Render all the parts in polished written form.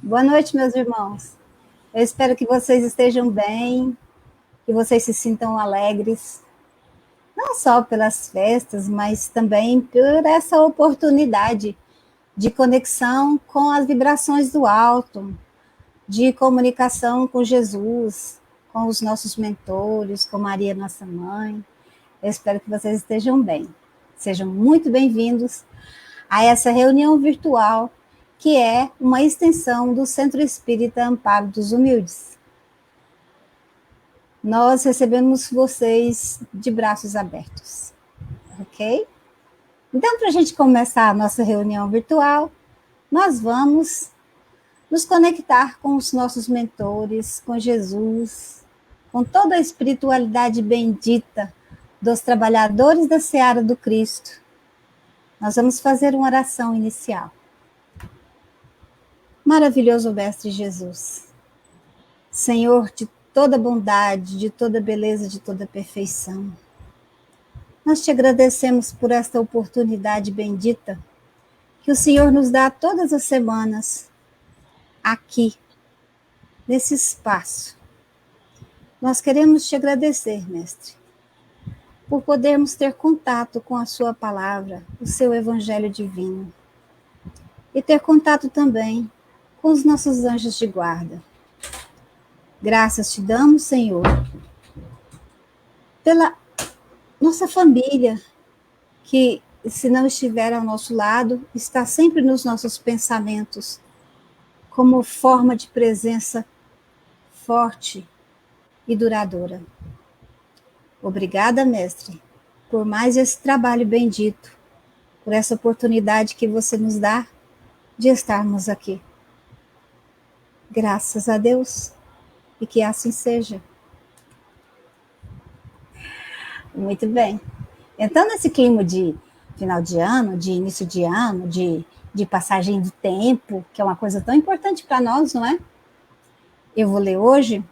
Boa noite, meus irmãos. Eu espero que vocês estejam bem, que vocês se sintam alegres, não só pelas festas, mas também por essa oportunidade de conexão com as vibrações do alto, de comunicação com Jesus, com os nossos mentores, com Maria, nossa mãe. Eu espero que vocês estejam bem. Sejam muito bem-vindos a essa reunião virtual, que é uma extensão do Centro Espírita Amparo dos Humildes. Nós recebemos vocês de braços abertos, ok? Então, para a gente começar a nossa reunião virtual, nós vamos nos conectar com os nossos mentores, com Jesus, com toda a espiritualidade bendita dos trabalhadores da seara do Cristo. Nós vamos fazer uma oração inicial. Maravilhoso Mestre Jesus, Senhor de toda bondade, de toda beleza, de toda perfeição, nós te agradecemos por esta oportunidade bendita que o Senhor nos dá todas as semanas, aqui, nesse espaço. Nós queremos te agradecer, Mestre, por podermos ter contato com a sua palavra, o seu evangelho divino, e ter contato também com os nossos anjos de guarda. Graças te damos, Senhor, pela nossa família, que, se não estiver ao nosso lado, está sempre nos nossos pensamentos, como forma de presença forte e duradoura. Obrigada, Mestre, por mais esse trabalho bendito, por essa oportunidade que você nos dá de estarmos aqui. Graças a Deus, e que assim seja. Muito bem. Então, nesse clima de final de ano, de início de ano, de passagem do tempo, que é uma coisa tão importante para nós, não é? Eu vou ler hoje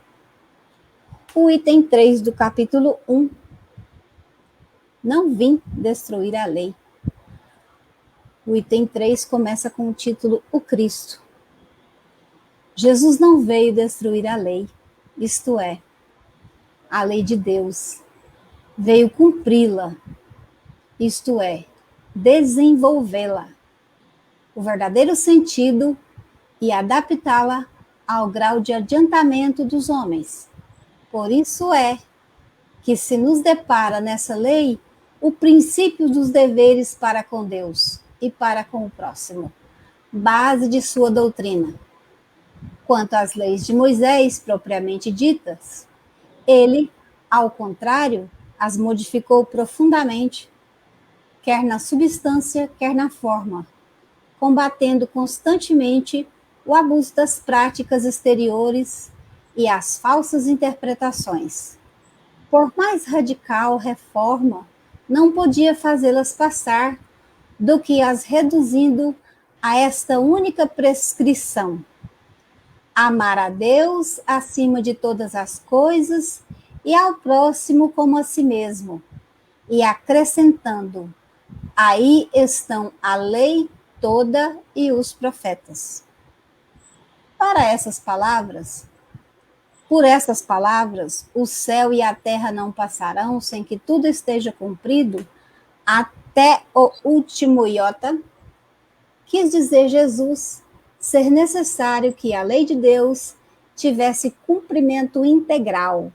o item 3 do capítulo 1. Não vim destruir a lei. O item 3 começa com o título O Cristo. Jesus não veio destruir a lei, isto é, a lei de Deus. Veio cumpri-la, isto é, desenvolvê-la, o verdadeiro sentido e adaptá-la ao grau de adiantamento dos homens. Por isso é que se nos depara nessa lei o princípio dos deveres para com Deus e para com o próximo, base de sua doutrina. Quanto às leis de Moisés, propriamente ditas, ele, ao contrário, as modificou profundamente, quer na substância, quer na forma, combatendo constantemente o abuso das práticas exteriores e as falsas interpretações. Por mais radical reforma, não podia fazê-las passar do que as reduzindo a esta única prescrição: amar a Deus acima de todas as coisas e ao próximo como a si mesmo, e acrescentando: aí estão a lei toda e os profetas. Para essas palavras, por essas palavras, o céu e a terra não passarão sem que tudo esteja cumprido até o último iota. Quis dizer Jesus ser necessário que a lei de Deus tivesse cumprimento integral,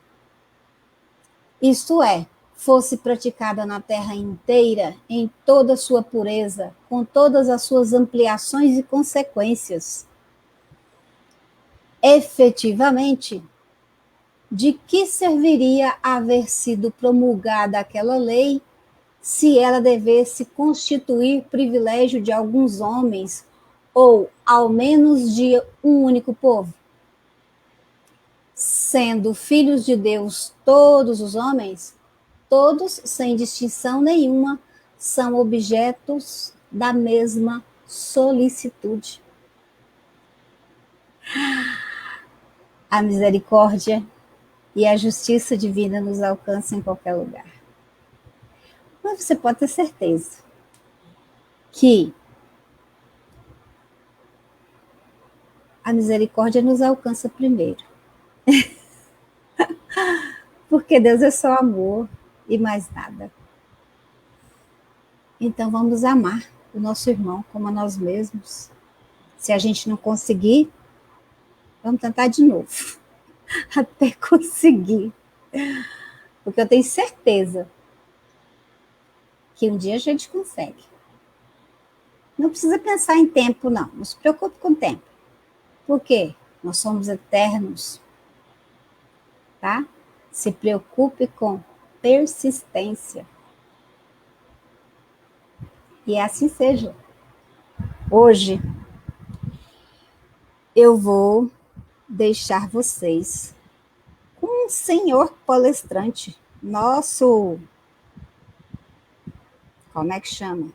isto é, fosse praticada na terra inteira, em toda a sua pureza, com todas as suas ampliações e consequências. Efetivamente, de que serviria haver sido promulgada aquela lei se ela devesse constituir privilégio de alguns homens ou, ao menos, de um único povo? Sendo filhos de Deus todos os homens, todos, sem distinção nenhuma, são objetos da mesma solicitude. A misericórdia e a justiça divina nos alcançam em qualquer lugar. Mas você pode ter certeza que a misericórdia nos alcança primeiro. Porque Deus é só amor e mais nada. Então vamos amar o nosso irmão como a nós mesmos. Se a gente não conseguir, vamos tentar de novo. Até conseguir. Porque eu tenho certeza que um dia a gente consegue. Não precisa pensar em tempo, não. Não se preocupe com o tempo. Por quê? Nós somos eternos. Tá? Se preocupe com persistência. E assim seja. Hoje, eu vou deixar vocês com um senhor palestrante, nosso, como é que chama?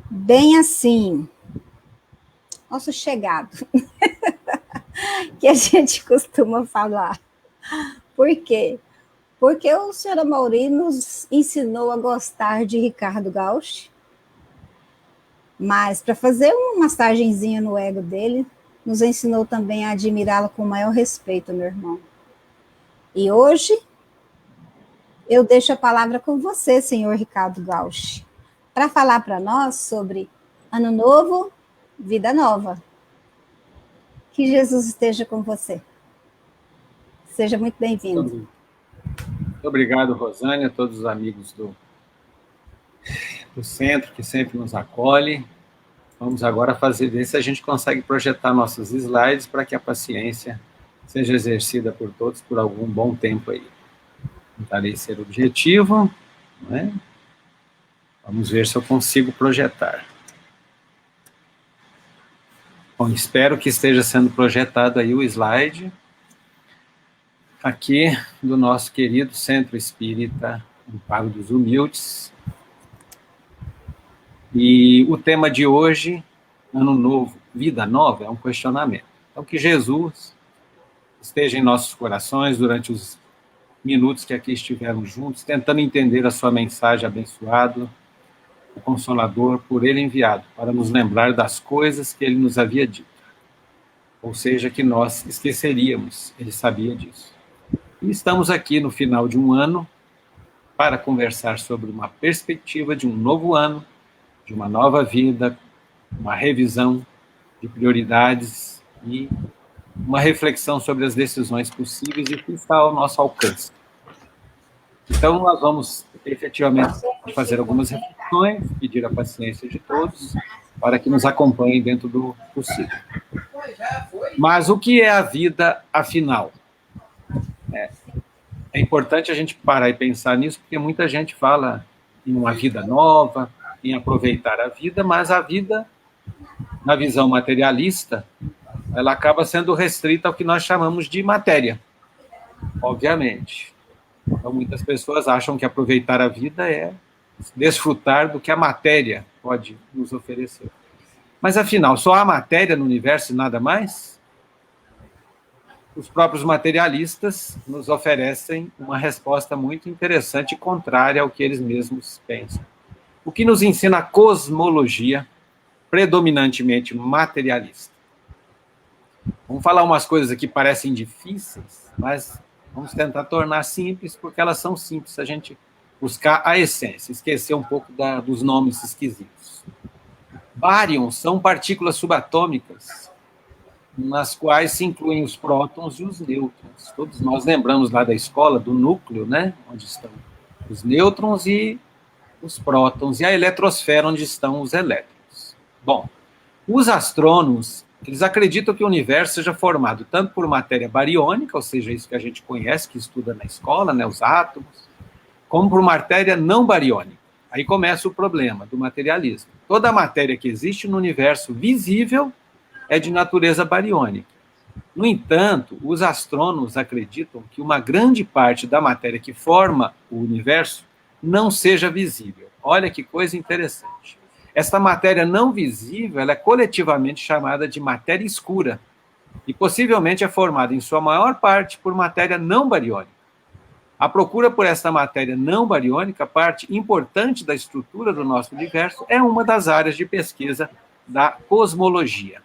Bem assim, nosso chegado, que a gente costuma falar. Por quê? Porque o senhor Amaury nos ensinou a gostar de Ricardo Gauch, mas para fazer uma massagenzinha no ego dele, nos ensinou também a admirá-lo com o maior respeito, meu irmão. E hoje, eu deixo a palavra com você, senhor Ricardo Gauch, para falar para nós sobre Ano Novo, Vida Nova. Que Jesus esteja com você. Seja muito bem-vindo. Muito obrigado, Rosânia, a todos os amigos do centro que sempre nos acolhe. Vamos agora ver se a gente consegue projetar nossos slides para que a paciência seja exercida por todos por algum bom tempo aí. Tentarei ser objetivo, né? Vamos ver se eu consigo projetar. Bom, espero que esteja sendo projetado aí o slide aqui do nosso querido Centro Espírita Amparo dos Humildes. E o tema de hoje, Ano Novo, Vida Nova, é um questionamento. Então, que Jesus esteja em nossos corações durante os minutos que aqui estiveram juntos, tentando entender a sua mensagem abençoado, o Consolador, por ele enviado, para nos lembrar das coisas que ele nos havia dito. Ou seja, que nós esqueceríamos, ele sabia disso. E estamos aqui no final de um ano para conversar sobre uma perspectiva de um novo ano, de uma nova vida, uma revisão de prioridades e uma reflexão sobre as decisões possíveis e o que está ao nosso alcance. Então, nós vamos efetivamente fazer algumas reflexões, pedir a paciência de todos, para que nos acompanhem dentro do possível. Mas o que é a vida, afinal? É importante a gente parar e pensar nisso, porque muita gente fala em uma vida nova, em aproveitar a vida, mas a vida, na visão materialista, ela acaba sendo restrita ao que nós chamamos de matéria, obviamente. Então, muitas pessoas acham que aproveitar a vida é desfrutar do que a matéria pode nos oferecer. Mas, afinal, só há matéria no universo e nada mais? Os próprios materialistas nos oferecem uma resposta muito interessante e contrária ao que eles mesmos pensam. O que nos ensina a cosmologia, predominantemente materialista. Vamos falar umas coisas aqui que parecem difíceis, mas vamos tentar tornar simples, porque elas são simples, se a gente buscar a essência, esquecer um pouco dos nomes esquisitos. Bárions são partículas subatômicas, nas quais se incluem os prótons e os nêutrons. Todos nós lembramos lá da escola, do núcleo, né, onde estão os nêutrons e os prótons, e a eletrosfera, onde estão os elétrons. Bom, os astrônomos, eles acreditam que o universo seja formado tanto por matéria bariônica, ou seja, isso que a gente conhece, que estuda na escola, né, os átomos, como por matéria não bariônica. Aí começa o problema do materialismo. Toda a matéria que existe no universo visível é de natureza bariônica. No entanto, os astrônomos acreditam que uma grande parte da matéria que forma o universo não seja visível. Olha que coisa interessante. Esta matéria não visível, ela é coletivamente chamada de matéria escura e possivelmente é formada em sua maior parte por matéria não bariônica. A procura por esta matéria não bariônica, parte importante da estrutura do nosso universo, é uma das áreas de pesquisa da cosmologia.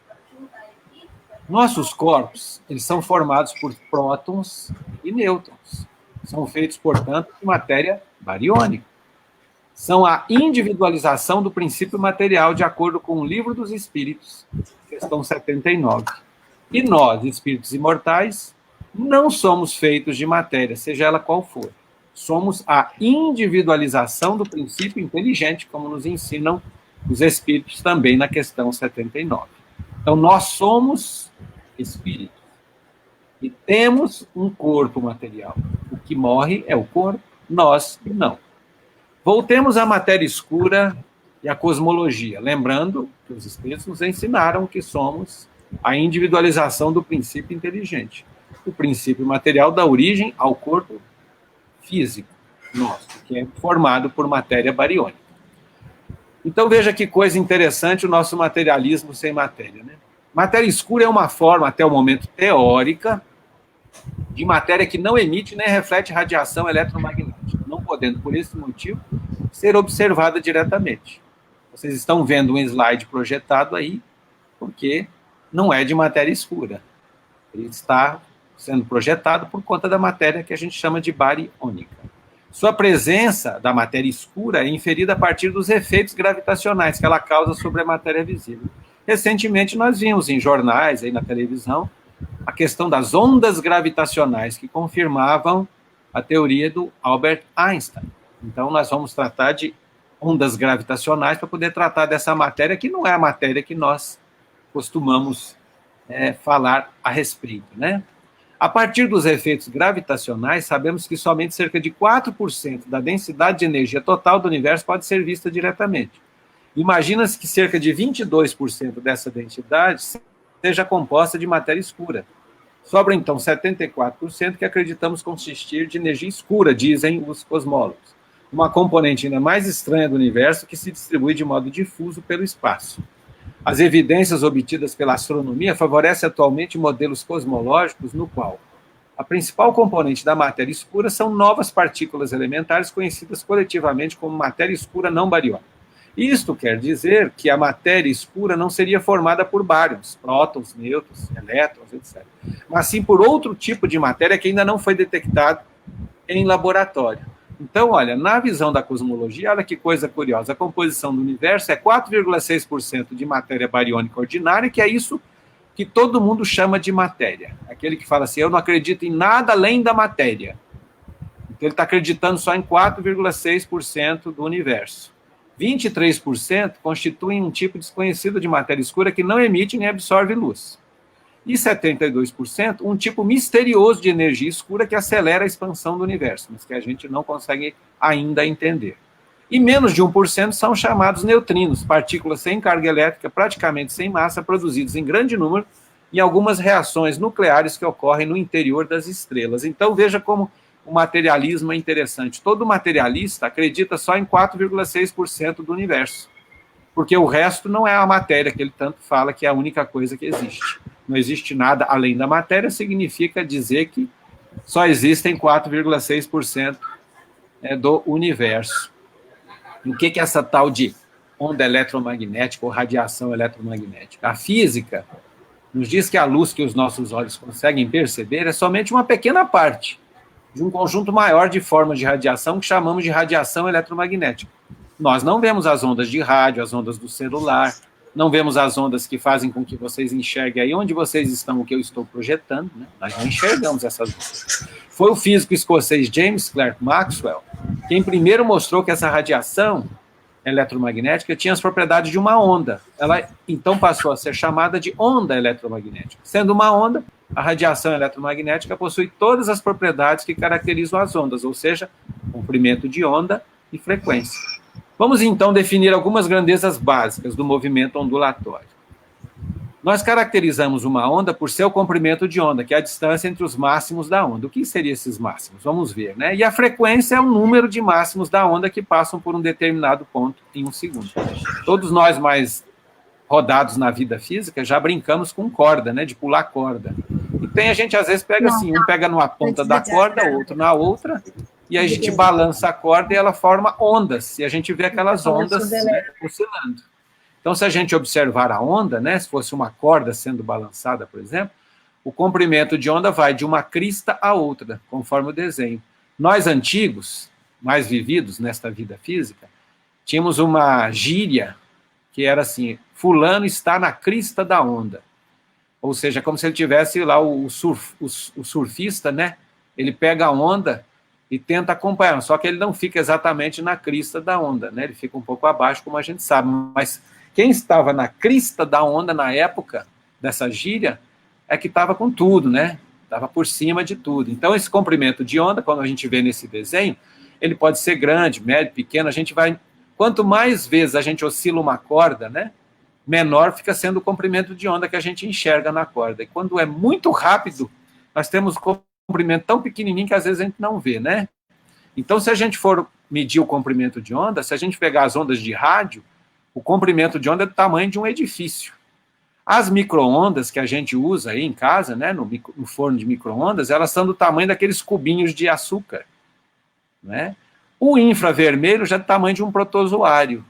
Nossos corpos, eles são formados por prótons e nêutrons. São feitos, portanto, de matéria bariônica. São a individualização do princípio material, de acordo com o Livro dos Espíritos, questão 79. E nós, espíritos imortais, não somos feitos de matéria, seja ela qual for. Somos a individualização do princípio inteligente, como nos ensinam os espíritos também na questão 79. Então, nós somos espíritos e temos um corpo material. O que morre é o corpo, nós não. Voltemos à matéria escura e à cosmologia, lembrando que os espíritos nos ensinaram que somos a individualização do princípio inteligente. O princípio material dá origem ao corpo físico nosso, que é formado por matéria bariônica. Então, veja que coisa interessante o nosso materialismo sem matéria, né? Matéria escura é uma forma, até o momento, teórica, de matéria que não emite nem reflete radiação eletromagnética, não podendo, por esse motivo, ser observada diretamente. Vocês estão vendo um slide projetado aí, porque não é de matéria escura. Ele está sendo projetado por conta da matéria que a gente chama de bariônica. Sua presença da matéria escura é inferida a partir dos efeitos gravitacionais que ela causa sobre a matéria visível. Recentemente, nós vimos em jornais, aí na televisão, a questão das ondas gravitacionais, que confirmavam a teoria do Albert Einstein. Então, nós vamos tratar de ondas gravitacionais para poder tratar dessa matéria, que não é a matéria que nós costumamos falar a respeito, né? A partir dos efeitos gravitacionais, sabemos que somente cerca de 4% da densidade de energia total do universo pode ser vista diretamente. Imagina-se que cerca de 22% dessa densidade seja composta de matéria escura. Sobra, então, 74% que acreditamos consistir de energia escura, dizem os cosmólogos. Uma componente ainda mais estranha do universo que se distribui de modo difuso pelo espaço. As evidências obtidas pela astronomia favorecem atualmente modelos cosmológicos no qual a principal componente da matéria escura são novas partículas elementares conhecidas coletivamente como matéria escura não bariônica. Isto quer dizer que a matéria escura não seria formada por bárions, prótons, nêutrons, elétrons, etc., mas sim por outro tipo de matéria que ainda não foi detectado em laboratório. Então, olha, na visão da cosmologia, olha que coisa curiosa, a composição do universo é 4,6% de matéria bariônica ordinária, que é isso que todo mundo chama de matéria. Aquele que fala assim, eu não acredito em nada além da matéria. Então, ele está acreditando só em 4,6% do universo. 23% constituem um tipo desconhecido de matéria escura que não emite nem absorve luz. E 72%, um tipo misterioso de energia escura que acelera a expansão do universo, mas que a gente não consegue ainda entender. E menos de 1% são chamados neutrinos, partículas sem carga elétrica, praticamente sem massa, produzidos em grande número em algumas reações nucleares que ocorrem no interior das estrelas. Então, veja como o materialismo é interessante. Todo materialista acredita só em 4,6% do universo, porque o resto não é a matéria que ele tanto fala que é a única coisa que existe. Não existe nada além da matéria, significa dizer que só existem 4,6% do universo. E o que é essa tal de onda eletromagnética ou radiação eletromagnética? A física nos diz que a luz que os nossos olhos conseguem perceber é somente uma pequena parte de um conjunto maior de formas de radiação que chamamos de radiação eletromagnética. Nós não vemos as ondas de rádio, as ondas do celular, não vemos as ondas que fazem com que vocês enxerguem aí onde vocês estão, o que eu estou projetando, né? Nós não enxergamos essas ondas. Foi o físico escocês James Clerk Maxwell quem primeiro mostrou que essa radiação eletromagnética tinha as propriedades de uma onda. Ela, então, passou a ser chamada de onda eletromagnética. Sendo uma onda, a radiação eletromagnética possui todas as propriedades que caracterizam as ondas, ou seja, comprimento de onda e frequência. Vamos, então, definir algumas grandezas básicas do movimento ondulatório. Nós caracterizamos uma onda por seu comprimento de onda, que é a distância entre os máximos da onda. O que seriam esses máximos? Vamos ver, né? E a frequência é o número de máximos da onda que passam por um determinado ponto em um segundo. Todos nós mais rodados na vida física já brincamos com corda, né? De pular corda. E tem a gente, às vezes, pega assim, um pega numa ponta da corda, outro na outra, e a gente balança a corda e ela forma ondas. E a gente vê aquelas ondas, né, oscilando. Então, se a gente observar a onda, né, se fosse uma corda sendo balançada, por exemplo, o comprimento de onda vai de uma crista a outra, conforme o desenho. Nós antigos, mais vividos nesta vida física, tínhamos uma gíria que era assim: fulano está na crista da onda. Ou seja, como se ele tivesse lá o surfista, né? Ele pega a onda e tenta acompanhar, só que ele não fica exatamente na crista da onda, né? Ele fica um pouco abaixo, como a gente sabe. Mas quem estava na crista da onda na época dessa gíria é que estava com tudo, né? Estava por cima de tudo. Então, esse comprimento de onda, quando a gente vê nesse desenho, ele pode ser grande, médio, pequeno. A gente vai... Quanto mais vezes a gente oscila uma corda, né? Menor fica sendo o comprimento de onda que a gente enxerga na corda. E quando é muito rápido, nós temos comprimento tão pequenininho que às vezes a gente não vê, né? Então, se a gente for medir o comprimento de onda, se a gente pegar as ondas de rádio, o comprimento de onda é do tamanho de um edifício. As micro-ondas que a gente usa aí em casa, né, no forno de micro-ondas, elas são do tamanho daqueles cubinhos de açúcar, né? O infravermelho já é do tamanho de um protozoário.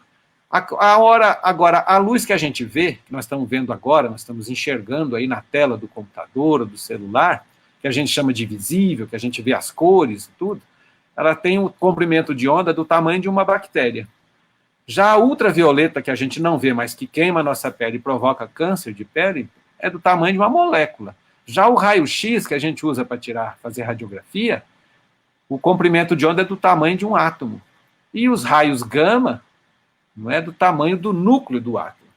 Agora, a luz que a gente vê, que nós estamos vendo agora, nós estamos enxergando aí na tela do computador ou do celular, que a gente chama de visível, que a gente vê as cores e tudo, ela tem um comprimento de onda do tamanho de uma bactéria. Já a ultravioleta, que a gente não vê, mas que queima a nossa pele e provoca câncer de pele, é do tamanho de uma molécula. Já o raio-x, que a gente usa para fazer radiografia, o comprimento de onda é do tamanho de um átomo. E os raios gama não é do tamanho do núcleo do átomo.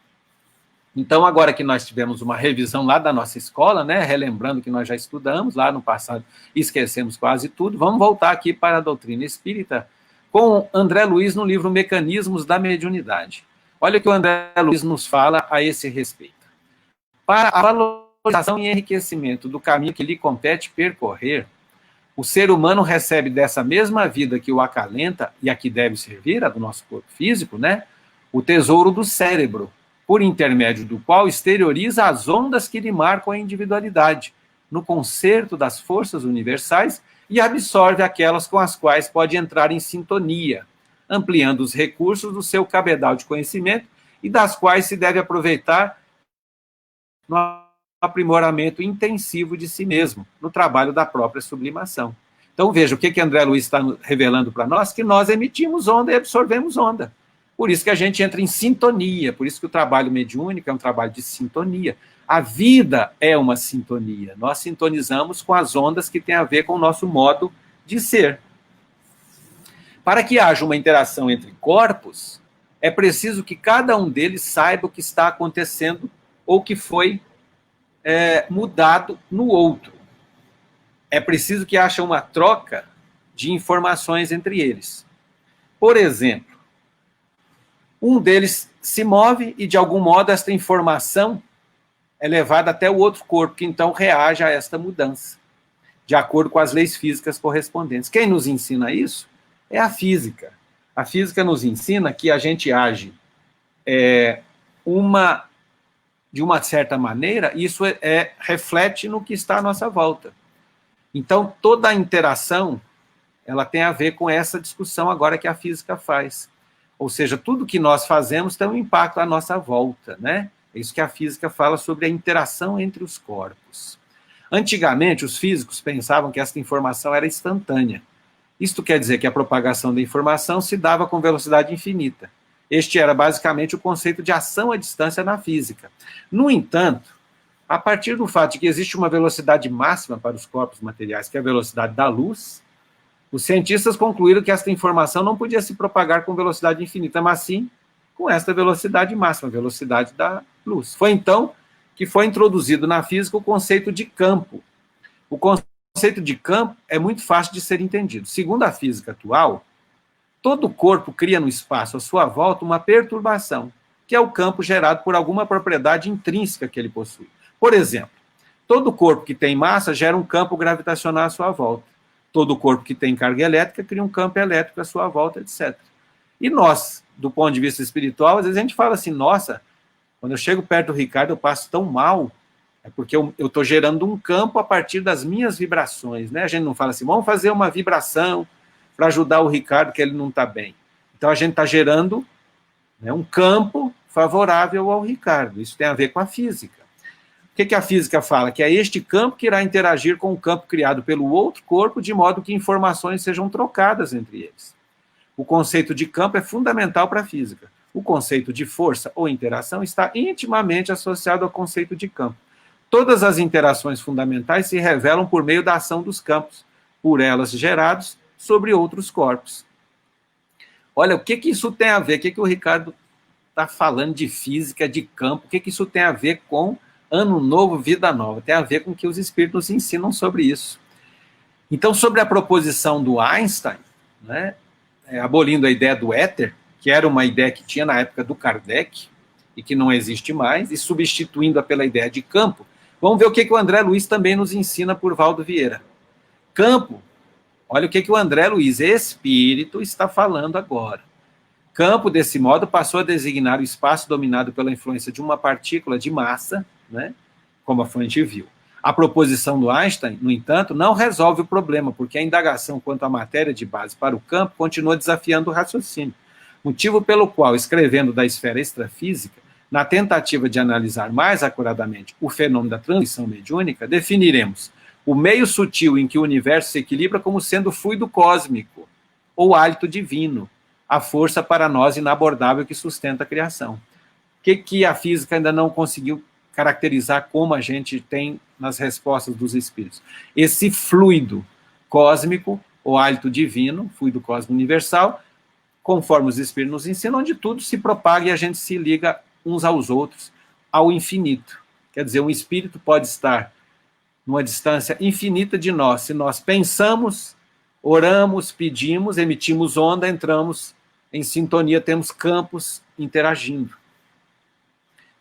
Então, agora que nós tivemos uma revisão lá da nossa escola, né, relembrando que nós já estudamos lá no passado e esquecemos quase tudo, vamos voltar aqui para a doutrina espírita com André Luiz no livro Mecanismos da Mediunidade. Olha o que o André Luiz nos fala a esse respeito. Para a valorização e enriquecimento do caminho que lhe compete percorrer, o ser humano recebe dessa mesma vida que o acalenta e a que deve servir, a do nosso corpo físico, né, o tesouro do cérebro, por intermédio do qual exterioriza as ondas que lhe marcam a individualidade, no concerto das forças universais, e absorve aquelas com as quais pode entrar em sintonia, ampliando os recursos do seu cabedal de conhecimento e das quais se deve aproveitar no aprimoramento intensivo de si mesmo, no trabalho da própria sublimação. Então, veja, o que André Luiz está revelando para nós? Que nós emitimos onda e absorvemos onda. Por isso que a gente entra em sintonia, por isso que o trabalho mediúnico é um trabalho de sintonia. A vida é uma sintonia. Nós sintonizamos com as ondas que têm a ver com o nosso modo de ser. Para que haja uma interação entre corpos, é preciso que cada um deles saiba o que está acontecendo ou que foi mudado no outro. É preciso que haja uma troca de informações entre eles. Por exemplo, um deles se move e, de algum modo, esta informação é levada até o outro corpo, que então reage a esta mudança, de acordo com as leis físicas correspondentes. Quem nos ensina isso é a física. A física nos ensina que a gente age de uma certa maneira, isso reflete no que está à nossa volta. Então, toda a interação, ela tem a ver com essa discussão agora que a física faz. Ou seja, tudo que nós fazemos tem um impacto à nossa volta, né? É isso que a física fala sobre a interação entre os corpos. Antigamente, os físicos pensavam que essa informação era instantânea. Isto quer dizer que a propagação da informação se dava com velocidade infinita. Este era basicamente o conceito de ação à distância na física. No entanto, a partir do fato de que existe uma velocidade máxima para os corpos materiais, que é a velocidade da luz, os cientistas concluíram que esta informação não podia se propagar com velocidade infinita, mas sim com esta velocidade máxima, a velocidade da luz. Foi então que foi introduzido na física o conceito de campo. O conceito de campo é muito fácil de ser entendido. Segundo a física atual, todo corpo cria no espaço à sua volta uma perturbação, que é o campo gerado por alguma propriedade intrínseca que ele possui. Por exemplo, todo corpo que tem massa gera um campo gravitacional à sua volta. Todo corpo que tem carga elétrica cria um campo elétrico à sua volta, etc. E nós, do ponto de vista espiritual, às vezes a gente fala assim, nossa, quando eu chego perto do Ricardo eu passo tão mal, é porque eu estou gerando um campo a partir das minhas vibrações, né? A gente não fala assim, vamos fazer uma vibração para ajudar o Ricardo que ele não está bem. Então a gente está gerando, né, um campo favorável ao Ricardo. Isso tem a ver com a física. O que a física fala? Que é este campo que irá interagir com o campo criado pelo outro corpo, de modo que informações sejam trocadas entre eles. O conceito de campo é fundamental para a física. O conceito de força ou interação está intimamente associado ao conceito de campo. Todas as interações fundamentais se revelam por meio da ação dos campos, por elas gerados sobre outros corpos. Olha, o que isso tem a ver? O que o Ricardo está falando de física, de campo? O que isso tem a ver com Ano Novo, Vida Nova? Tem a ver com o que os espíritos ensinam sobre isso. Então, sobre a proposição do Einstein, né, abolindo a ideia do éter, que era uma ideia que tinha na época do Kardec, e que não existe mais, e substituindo-a pela ideia de campo, vamos ver o que o André Luiz também nos ensina por Valdo Vieira. Campo, olha o que o André Luiz, espírito, está falando agora. Campo, desse modo, passou a designar o espaço dominado pela influência de uma partícula de massa, né, como a fonte viu. A proposição do Einstein, no entanto, não resolve o problema, porque a indagação quanto à matéria de base para o campo continua desafiando o raciocínio. Motivo pelo qual, escrevendo da esfera extrafísica, na tentativa de analisar mais acuradamente o fenômeno da transição mediúnica, definiremos o meio sutil em que o universo se equilibra como sendo fluido cósmico, ou hálito divino, a força para nós inabordável que sustenta a criação. O que a física ainda não conseguiu caracterizar como a gente tem nas respostas dos espíritos? Esse fluido cósmico, ou hálito divino, fluido cósmico universal, conforme os espíritos nos ensinam, onde tudo se propaga e a gente se liga uns aos outros, ao infinito. Quer dizer, um espírito pode estar numa distância infinita de nós, se nós pensamos, oramos, pedimos, emitimos onda, entramos em sintonia, temos campos interagindo.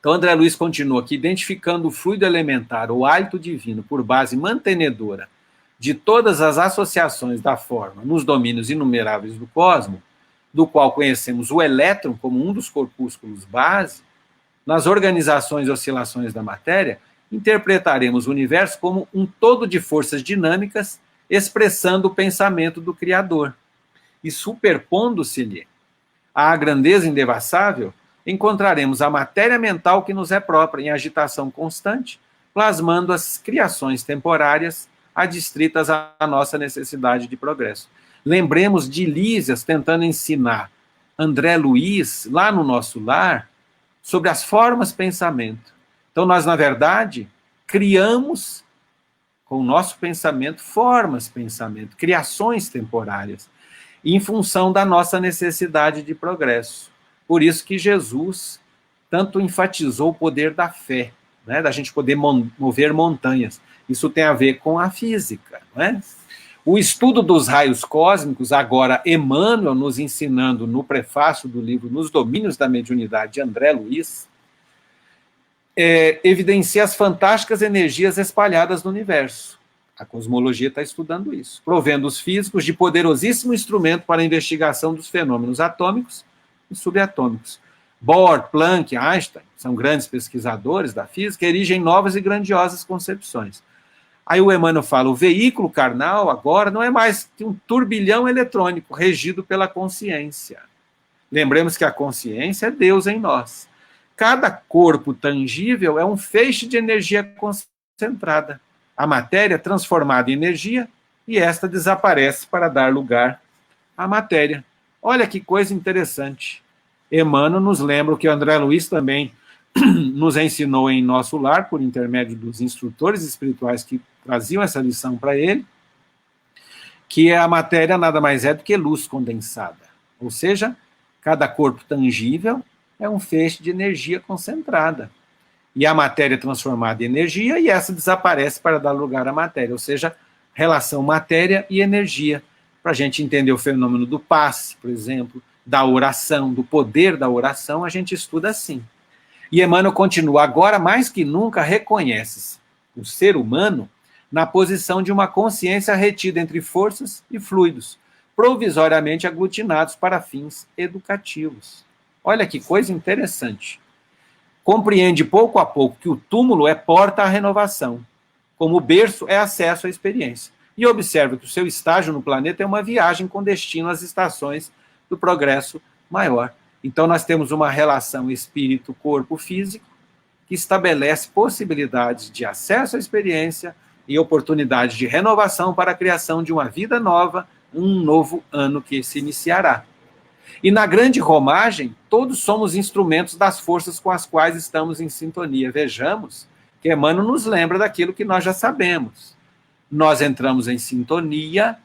Então, André Luiz continua aqui, identificando o fluido elementar, o hálito divino, por base mantenedora de todas as associações da forma nos domínios inumeráveis do cosmos, do qual conhecemos o elétron como um dos corpúsculos base, nas organizações e oscilações da matéria, interpretaremos o universo como um todo de forças dinâmicas expressando o pensamento do Criador. E superpondo-se-lhe à grandeza indevassável, encontraremos a matéria mental que nos é própria, em agitação constante, plasmando as criações temporárias adstritas à nossa necessidade de progresso. Lembremos de Lísias tentando ensinar André Luiz, lá no nosso lar, sobre as formas pensamento. Então, nós, na verdade, criamos, com o nosso pensamento, formas pensamento, criações temporárias, em função da nossa necessidade de progresso. Por isso que Jesus tanto enfatizou o poder da fé, né, da gente poder mover montanhas. Isso tem a ver com a física, não é? O estudo dos raios cósmicos, agora Emmanuel nos ensinando no prefácio do livro Nos Domínios da Mediunidade, de André Luiz, evidencia as fantásticas energias espalhadas no universo. A cosmologia está estudando isso, provendo os físicos de poderosíssimo instrumento para a investigação dos fenômenos atômicos e subatômicos. Bohr, Planck, Einstein, são grandes pesquisadores da física, erigem novas e grandiosas concepções. Aí o Emmanuel fala, o veículo carnal agora não é mais que um turbilhão eletrônico regido pela consciência. Lembremos que a consciência é Deus em nós. Cada corpo tangível é um feixe de energia concentrada. A matéria transformada em energia e esta desaparece para dar lugar à matéria. Olha que coisa interessante. Emmanuel nos lembra o que André Luiz também nos ensinou em nosso lar, por intermédio dos instrutores espirituais que traziam essa lição para ele, que a matéria nada mais é do que luz condensada. Ou seja, cada corpo tangível é um feixe de energia concentrada. E a matéria é transformada em energia e essa desaparece para dar lugar à matéria. Ou seja, relação matéria e energia. Para a gente entender o fenômeno do passe, por exemplo, da oração, do poder da oração, a gente estuda assim. E Emmanuel continua, agora mais que nunca reconhece o ser humano na posição de uma consciência retida entre forças e fluidos, provisoriamente aglutinados para fins educativos. Olha que coisa interessante. Compreende pouco a pouco que o túmulo é porta à renovação, como o berço é acesso à experiência. E observa que o seu estágio no planeta é uma viagem com destino às estações do progresso maior. Então, nós temos uma relação espírito-corpo-físico que estabelece possibilidades de acesso à experiência e oportunidade de renovação para a criação de uma vida nova, um novo ano que se iniciará. E na grande romagem, todos somos instrumentos das forças com as quais estamos em sintonia. Vejamos que Emmanuel nos lembra daquilo que nós já sabemos. Nós entramos em sintonia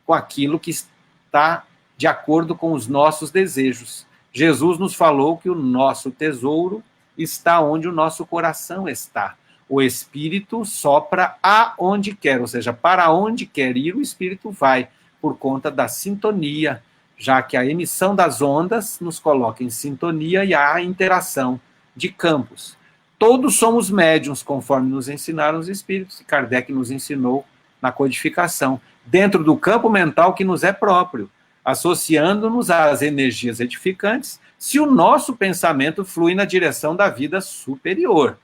com aquilo que está de acordo com os nossos desejos. Jesus nos falou que o nosso tesouro está onde o nosso coração está. O Espírito sopra aonde quer, ou seja, para onde quer ir, o Espírito vai, por conta da sintonia, já que a emissão das ondas nos coloca em sintonia e há interação de campos. Todos somos médiuns, conforme nos ensinaram os Espíritos, e Kardec nos ensinou na codificação, dentro do campo mental que nos é próprio, associando-nos às energias edificantes, se o nosso pensamento flui na direção da vida superior,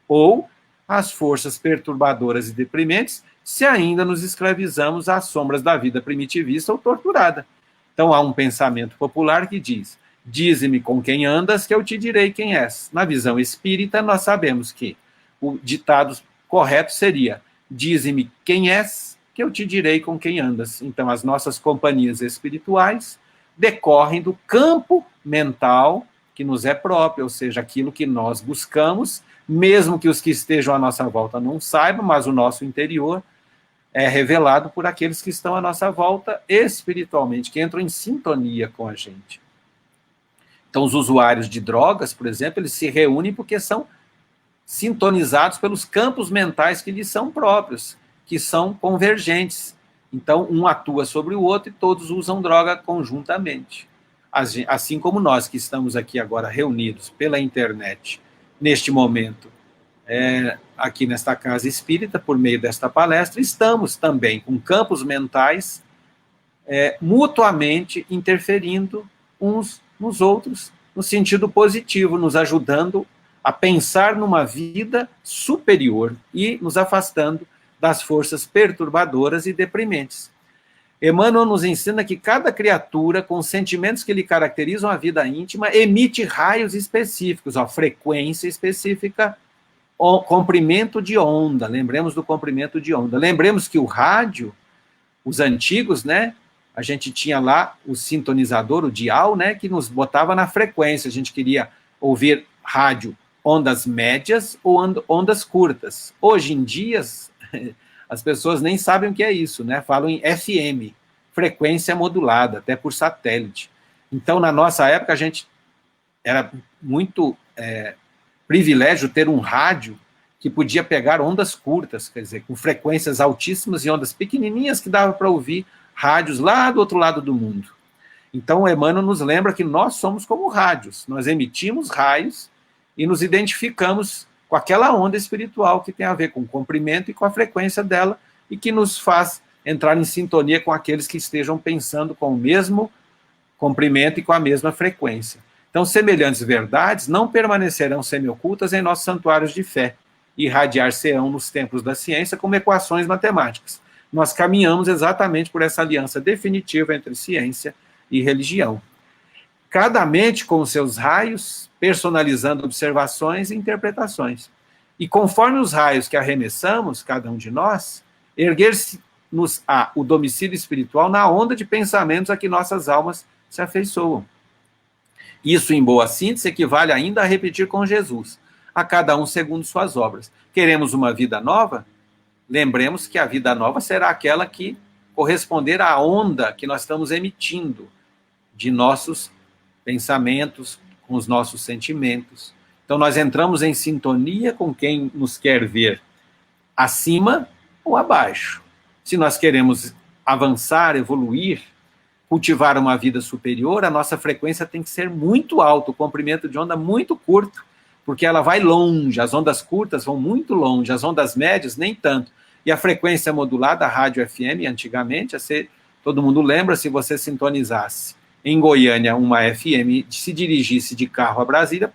ou às forças perturbadoras e deprimentes, se ainda nos escravizamos às sombras da vida primitivista ou torturada. Então há um pensamento popular que diz: dize-me com quem andas, que eu te direi quem és. Na visão espírita, nós sabemos que o ditado correto seria: dize-me quem és, que eu te direi com quem andas. Então, as nossas companhias espirituais decorrem do campo mental que nos é próprio, ou seja, aquilo que nós buscamos, mesmo que os que estejam à nossa volta não saibam, mas o nosso interior é revelado por aqueles que estão à nossa volta espiritualmente, que entram em sintonia com a gente. Então, os usuários de drogas, por exemplo, eles se reúnem porque são sintonizados pelos campos mentais que lhes são próprios, que são convergentes. Então, um atua sobre o outro e todos usam droga conjuntamente. Assim como nós que estamos aqui agora reunidos pela internet, neste momento, aqui nesta casa espírita, por meio desta palestra, estamos também com campos mentais mutuamente interferindo uns nos outros, no sentido positivo, nos ajudando a pensar numa vida superior e nos afastando das forças perturbadoras e deprimentes. Emmanuel nos ensina que cada criatura, com sentimentos que lhe caracterizam a vida íntima, emite raios específicos, frequência específica, comprimento de onda. Lembremos do comprimento de onda. Lembremos que o rádio, os antigos, né? A gente tinha lá o sintonizador, o dial, né? Que nos botava na frequência. A gente queria ouvir rádio, ondas médias ou ondas curtas. Hoje em dia, as pessoas nem sabem o que é isso, né? Falam em FM, frequência modulada, até por satélite. Então, na nossa época, a gente era muito privilégio ter um rádio que podia pegar ondas curtas, quer dizer, com frequências altíssimas e ondas pequenininhas que dava para ouvir rádios lá do outro lado do mundo. Então, o Emmanuel nos lembra que nós somos como rádios, nós emitimos raios e nos identificamos com aquela onda espiritual que tem a ver com o comprimento e com a frequência dela e que nos faz entrar em sintonia com aqueles que estejam pensando com o mesmo comprimento e com a mesma frequência. Então, semelhantes verdades não permanecerão semiocultas em nossos santuários de fé, irradiar-se-ão nos templos da ciência como equações matemáticas. Nós caminhamos exatamente por essa aliança definitiva entre ciência e religião. Cada mente com os seus raios, personalizando observações e interpretações. E conforme os raios que arremessamos, cada um de nós, erguer-se-nos-á o domicílio espiritual na onda de pensamentos a que nossas almas se afeiçoam. Isso, em boa síntese, equivale ainda a repetir com Jesus, a cada um segundo suas obras. Queremos uma vida nova? Lembremos que a vida nova será aquela que corresponder à onda que nós estamos emitindo de nossos pensamentos, com os nossos sentimentos. Então, nós entramos em sintonia com quem nos quer ver acima ou abaixo. Se nós queremos avançar, evoluir, cultivar uma vida superior, a nossa frequência tem que ser muito alta, o comprimento de onda muito curto, porque ela vai longe, as ondas curtas vão muito longe, as ondas médias nem tanto. E a frequência modulada, a rádio FM, antigamente, todo mundo lembra, se você sintonizasse em Goiânia uma FM, se dirigisse de carro a Brasília,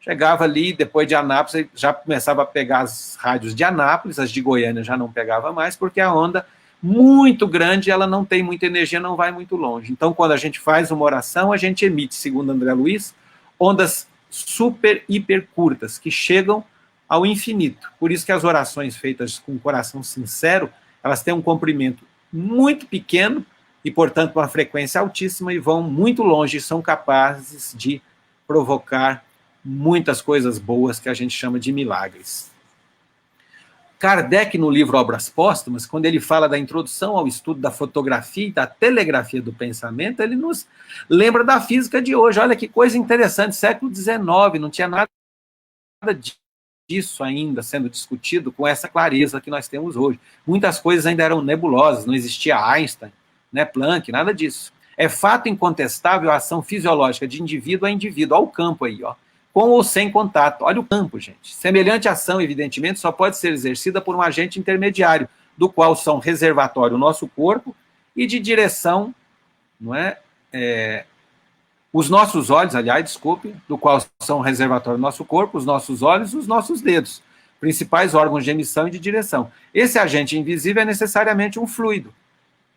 chegava ali, depois de Anápolis, já começava a pegar as rádios de Anápolis, as de Goiânia já não pegava mais, porque a onda muito grande, ela não tem muita energia, não vai muito longe. Então, quando a gente faz uma oração, a gente emite, segundo André Luiz, ondas super, hiper curtas, que chegam ao infinito. Por isso que as orações feitas com um coração sincero, elas têm um comprimento muito pequeno e, portanto, uma frequência altíssima e vão muito longe e são capazes de provocar muitas coisas boas que a gente chama de milagres. Kardec, no livro Obras Póstumas, quando ele fala da introdução ao estudo da fotografia e da telegrafia do pensamento, ele nos lembra da física de hoje. Olha que coisa interessante, século XIX, não tinha nada disso ainda sendo discutido com essa clareza que nós temos hoje. Muitas coisas ainda eram nebulosas, não existia Einstein, né, Planck, nada disso. É fato incontestável a ação fisiológica de indivíduo a indivíduo. Olha o campo aí, ó. Com ou sem contato. Olha o campo, gente. Semelhante ação, evidentemente, só pode ser exercida por um agente intermediário, do qual são reservatório o nosso corpo e de direção, não é? Os nossos olhos, aliás, desculpe, do qual são reservatório o nosso corpo, os nossos olhos e os nossos dedos, principais órgãos de emissão e de direção. Esse agente invisível é necessariamente um fluido.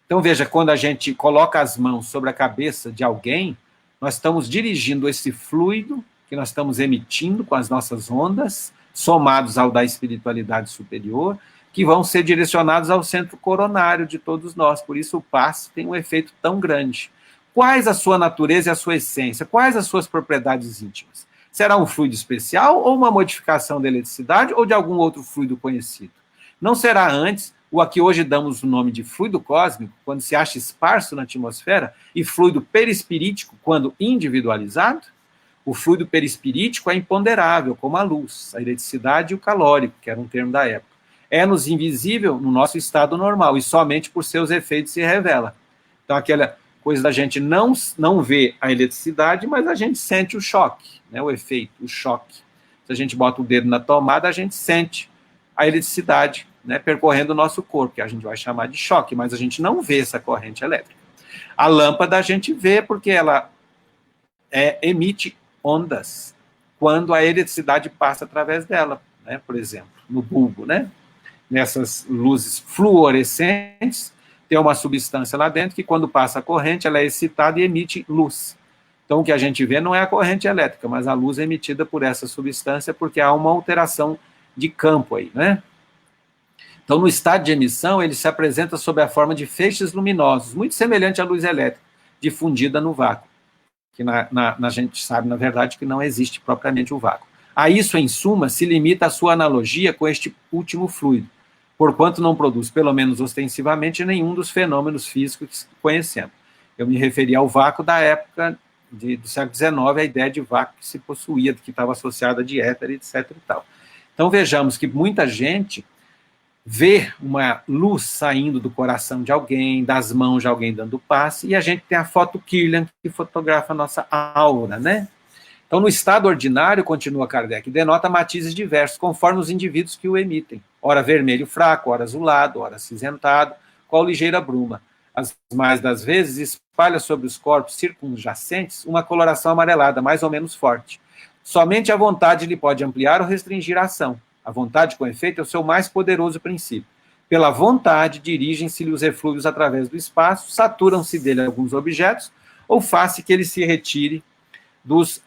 Então, veja, quando a gente coloca as mãos sobre a cabeça de alguém, nós estamos dirigindo esse fluido que nós estamos emitindo com as nossas ondas, somados ao da espiritualidade superior, que vão ser direcionados ao centro coronário de todos nós. Por isso o passe tem um efeito tão grande. Quais a sua natureza e a sua essência? Quais as suas propriedades íntimas? Será um fluido especial ou uma modificação da eletricidade ou de algum outro fluido conhecido? Não será antes o a que hoje damos o nome de fluido cósmico, quando se acha esparso na atmosfera, e fluido perispirítico, quando individualizado? O fluido perispirítico é imponderável, como a luz, a eletricidade e o calórico, que era um termo da época. É-nos invisível no nosso estado normal, e somente por seus efeitos se revela. Então, aquela coisa da gente não ver a eletricidade, mas a gente sente o choque, né, o efeito, o choque. Se a gente bota o dedo na tomada, a gente sente a eletricidade, né, percorrendo o nosso corpo, que a gente vai chamar de choque, mas a gente não vê essa corrente elétrica. A lâmpada a gente vê porque ela emite ondas quando a eletricidade passa através dela, né, por exemplo, no bulbo, né? Nessas luzes fluorescentes, tem uma substância lá dentro que, quando passa a corrente, ela é excitada e emite luz. Então, o que a gente vê não é a corrente elétrica, mas a luz emitida por essa substância, porque há uma alteração de campo aí, né? Então, no estado de emissão, ele se apresenta sob a forma de feixes luminosos, muito semelhante à luz elétrica, difundida no vácuo, que a gente sabe, na verdade, que não existe propriamente o vácuo. A isso, em suma, se limita a sua analogia com este último fluido, porquanto não produz, pelo menos ostensivamente, nenhum dos fenômenos físicos que conhecemos. Eu me referi ao vácuo da época do século XIX, a ideia de vácuo que se possuía, que estava associada de éter, etc. e tal. Então, vejamos que muita gente vê uma luz saindo do coração de alguém, das mãos de alguém dando passe, e a gente tem a foto Kirlian, que fotografa a nossa aura, né? Então, no estado ordinário, continua Kardec, denota matizes diversos, conforme os indivíduos que o emitem. Ora vermelho fraco, ora azulado, ora acinzentado, qual ligeira bruma. As mais das vezes espalha sobre os corpos circunjacentes uma coloração amarelada, mais ou menos forte. Somente a vontade lhe pode ampliar ou restringir a ação. A vontade, com efeito, é o seu mais poderoso princípio. Pela vontade, dirigem-se-lhe os eflúvios através do espaço, saturam-se dele alguns objetos, ou faz-se que ele se retire dos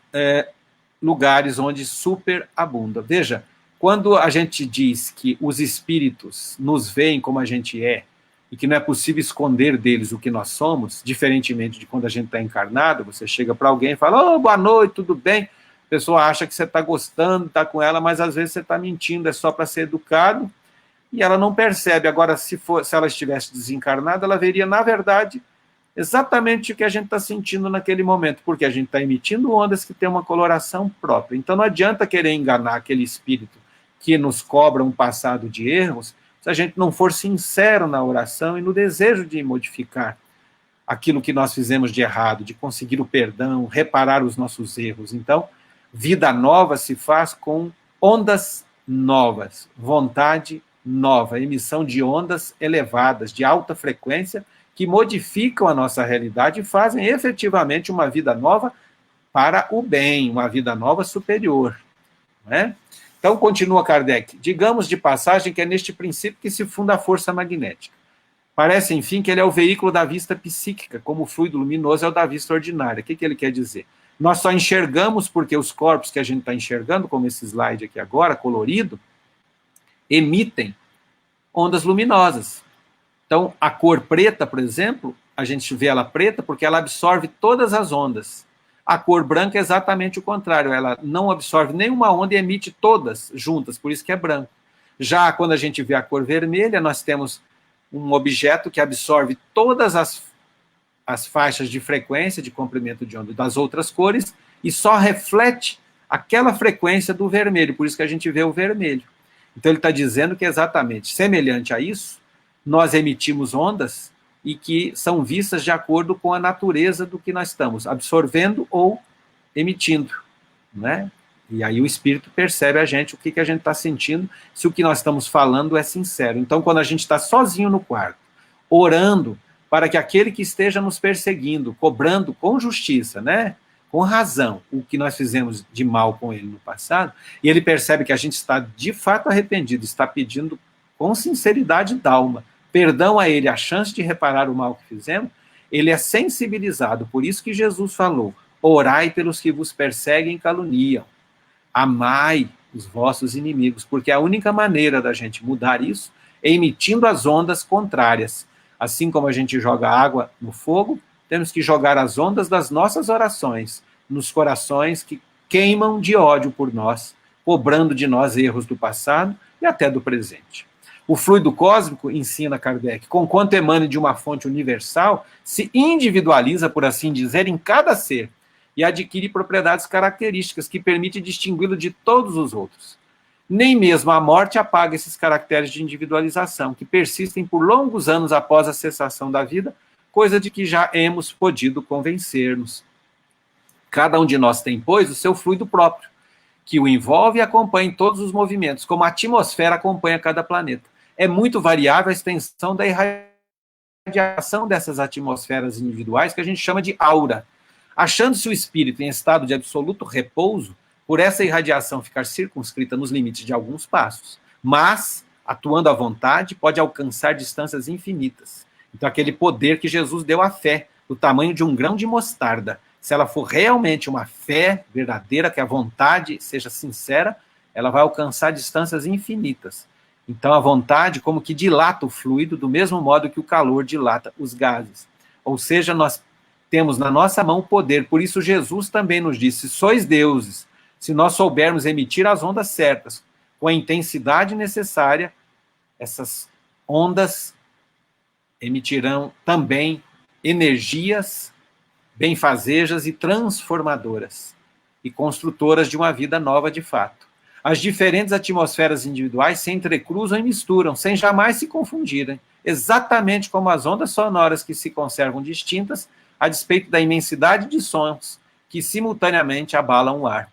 lugares onde superabunda. Veja, quando a gente diz que os espíritos nos veem como a gente é, e que não é possível esconder deles o que nós somos, diferentemente de quando a gente está encarnado, você chega para alguém e fala, oh, boa noite, tudo bem? A pessoa acha que você está gostando, está com ela, mas às vezes você está mentindo, é só para ser educado, e ela não percebe. Agora, se ela estivesse desencarnada, ela veria, na verdade, exatamente o que a gente está sentindo naquele momento, porque a gente está emitindo ondas que têm uma coloração própria. Então, não adianta querer enganar aquele espírito que nos cobra um passado de erros, se a gente não for sincero na oração e no desejo de modificar aquilo que nós fizemos de errado, de conseguir o perdão, reparar os nossos erros. Então, vida nova se faz com ondas novas, vontade nova, emissão de ondas elevadas, de alta frequência, que modificam a nossa realidade e fazem efetivamente uma vida nova para o bem, uma vida nova superior. Não é? Então, continua Kardec, digamos de passagem que é neste princípio que se funda a força magnética. Parece, enfim, que ele é o veículo da vista psíquica, como o fluido luminoso é o da vista ordinária. O que ele quer dizer? Nós só enxergamos porque os corpos que a gente está enxergando, como esse slide aqui agora, colorido, emitem ondas luminosas. Então, a cor preta, por exemplo, a gente vê ela preta porque ela absorve todas as ondas. A cor branca é exatamente o contrário, ela não absorve nenhuma onda e emite todas juntas, por isso que é branco. Já quando a gente vê a cor vermelha, nós temos um objeto que absorve todas as faixas de frequência, de comprimento de onda das outras cores, e só reflete aquela frequência do vermelho, por isso que a gente vê o vermelho. Então ele está dizendo que exatamente semelhante a isso, nós emitimos ondas e que são vistas de acordo com a natureza do que nós estamos absorvendo ou emitindo, né? E aí o espírito percebe a gente, o que a gente está sentindo, se o que nós estamos falando é sincero. Então, quando a gente está sozinho no quarto, orando para que aquele que esteja nos perseguindo, cobrando com justiça, né, com razão, o que nós fizemos de mal com ele no passado, e ele percebe que a gente está de fato arrependido, está pedindo com sinceridade d'alma perdão a ele, a chance de reparar o mal que fizemos, ele é sensibilizado. Por isso que Jesus falou: orai pelos que vos perseguem e caluniam, amai os vossos inimigos, porque a única maneira da gente mudar isso é emitindo as ondas contrárias. Assim como a gente joga água no fogo, temos que jogar as ondas das nossas orações nos corações que queimam de ódio por nós, cobrando de nós erros do passado e até do presente. O fluido cósmico, ensina Kardec, conquanto emane de uma fonte universal, se individualiza, por assim dizer, em cada ser e adquire propriedades características que permitem distingui-lo de todos os outros. Nem mesmo a morte apaga esses caracteres de individualização, que persistem por longos anos após a cessação da vida, coisa de que já hemos podido convencer-nos. Cada um de nós tem, pois, o seu fluido próprio, que o envolve e acompanha em todos os movimentos, como a atmosfera acompanha cada planeta. É muito variável a extensão da irradiação dessas atmosferas individuais, que a gente chama de aura. Achando-se o espírito em estado de absoluto repouso, por essa irradiação ficar circunscrita nos limites de alguns passos, mas, atuando à vontade, pode alcançar distâncias infinitas. Então, aquele poder que Jesus deu à fé, do tamanho de um grão de mostarda, se ela for realmente uma fé verdadeira, que a vontade seja sincera, ela vai alcançar distâncias infinitas. Então, a vontade como que dilata o fluido do mesmo modo que o calor dilata os gases. Ou seja, nós temos na nossa mão o poder. Por isso, Jesus também nos disse: sois deuses. Se nós soubermos emitir as ondas certas, com a intensidade necessária, essas ondas emitirão também energias benfazejas e transformadoras, e construtoras de uma vida nova de fato. As diferentes atmosferas individuais se entrecruzam e misturam, sem jamais se confundirem, exatamente como as ondas sonoras que se conservam distintas, a despeito da imensidade de sons que simultaneamente abalam o ar.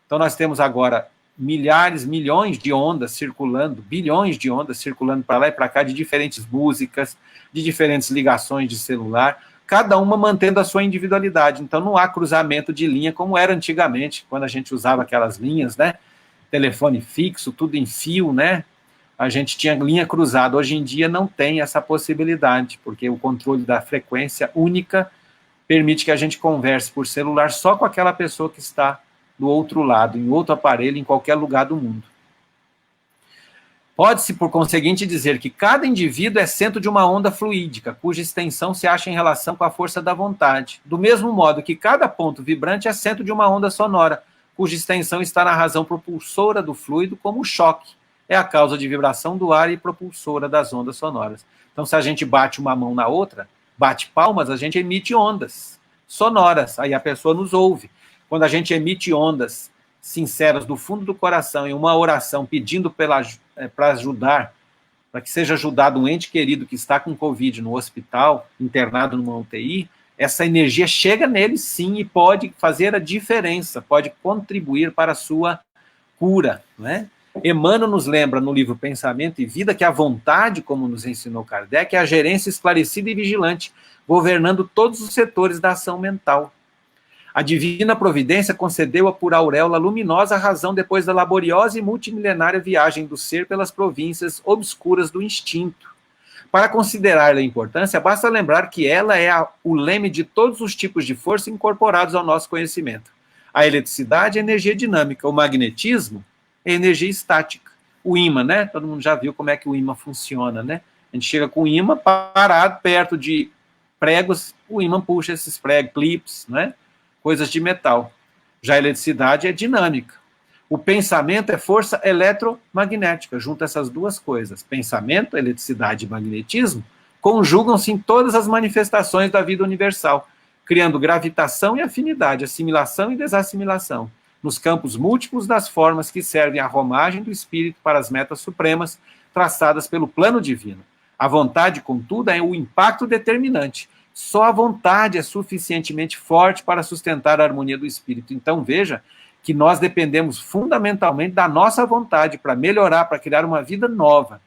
Então nós temos agora milhares, milhões de ondas circulando, bilhões de ondas circulando para lá e para cá, de diferentes músicas, de diferentes ligações de celular, cada uma mantendo a sua individualidade. Então não há cruzamento de linha como era antigamente, quando a gente usava aquelas linhas, né? Telefone fixo, tudo em fio, né? A gente tinha linha cruzada. Hoje em dia não tem essa possibilidade, porque o controle da frequência única permite que a gente converse por celular só com aquela pessoa que está do outro lado, em outro aparelho, em qualquer lugar do mundo. Pode-se, por conseguinte, dizer que cada indivíduo é centro de uma onda fluídica, cuja extensão se acha em relação com a força da vontade, do mesmo modo que cada ponto vibrante é centro de uma onda sonora, cuja extensão está na razão propulsora do fluido, como o choque é a causa de vibração do ar e propulsora das ondas sonoras. Então, se a gente bate uma mão na outra, bate palmas, a gente emite ondas sonoras, aí a pessoa nos ouve. Quando a gente emite ondas sinceras do fundo do coração em uma oração pedindo para ajudar, para que seja ajudado um ente querido que está com Covid no hospital, internado numa UTI, essa energia chega nele sim e pode fazer a diferença, pode contribuir para a sua cura, não é? Emmanuel nos lembra no livro Pensamento e Vida que a vontade, como nos ensinou Kardec, é a gerência esclarecida e vigilante, governando todos os setores da ação mental. A divina providência concedeu-a por auréola luminosa razão depois da laboriosa e multimilenária viagem do ser pelas províncias obscuras do instinto, Para considerar a importância, basta lembrar que ela é o leme de todos os tipos de força incorporados ao nosso conhecimento. A eletricidade é energia dinâmica, o magnetismo é energia estática. O ímã, né? Todo mundo já viu como é que o ímã funciona, né? A gente chega com o ímã parado perto de pregos, o ímã puxa esses pregos, clips, né? Coisas de metal. Já a eletricidade é dinâmica. O pensamento é força eletromagnética, junta essas duas coisas. Pensamento, eletricidade e magnetismo conjugam-se em todas as manifestações da vida universal, criando gravitação e afinidade, assimilação e desassimilação, nos campos múltiplos das formas que servem à romagem do espírito para as metas supremas traçadas pelo plano divino. A vontade, contudo, é o impacto determinante. Só a vontade é suficientemente forte para sustentar a harmonia do espírito. Então, veja que nós dependemos fundamentalmente da nossa vontade para melhorar, para criar uma vida nova.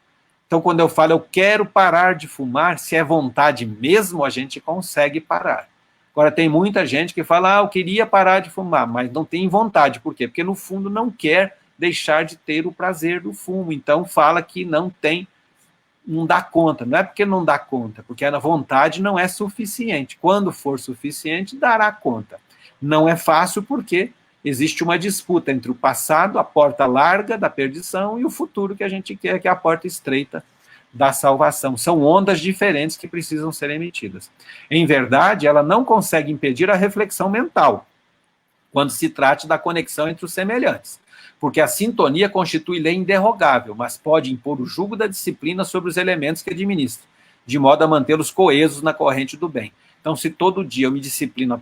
Então, quando eu falo eu quero parar de fumar, se é vontade mesmo, a gente consegue parar. Agora, tem muita gente que fala, eu queria parar de fumar, mas não tem vontade. Por quê? Porque, no fundo, não quer deixar de ter o prazer do fumo. Então, fala que não dá conta. Não é porque não dá conta, porque a vontade não é suficiente. Quando for suficiente, dará conta. Não é fácil porque existe uma disputa entre o passado, a porta larga da perdição, e o futuro que a gente quer, que é a porta estreita da salvação. São ondas diferentes que precisam ser emitidas. Em verdade, ela não consegue impedir a reflexão mental, quando se trate da conexão entre os semelhantes, porque a sintonia constitui lei inderrogável, mas pode impor o jugo da disciplina sobre os elementos que administra, de modo a mantê-los coesos na corrente do bem. Então, se todo dia eu me disciplino a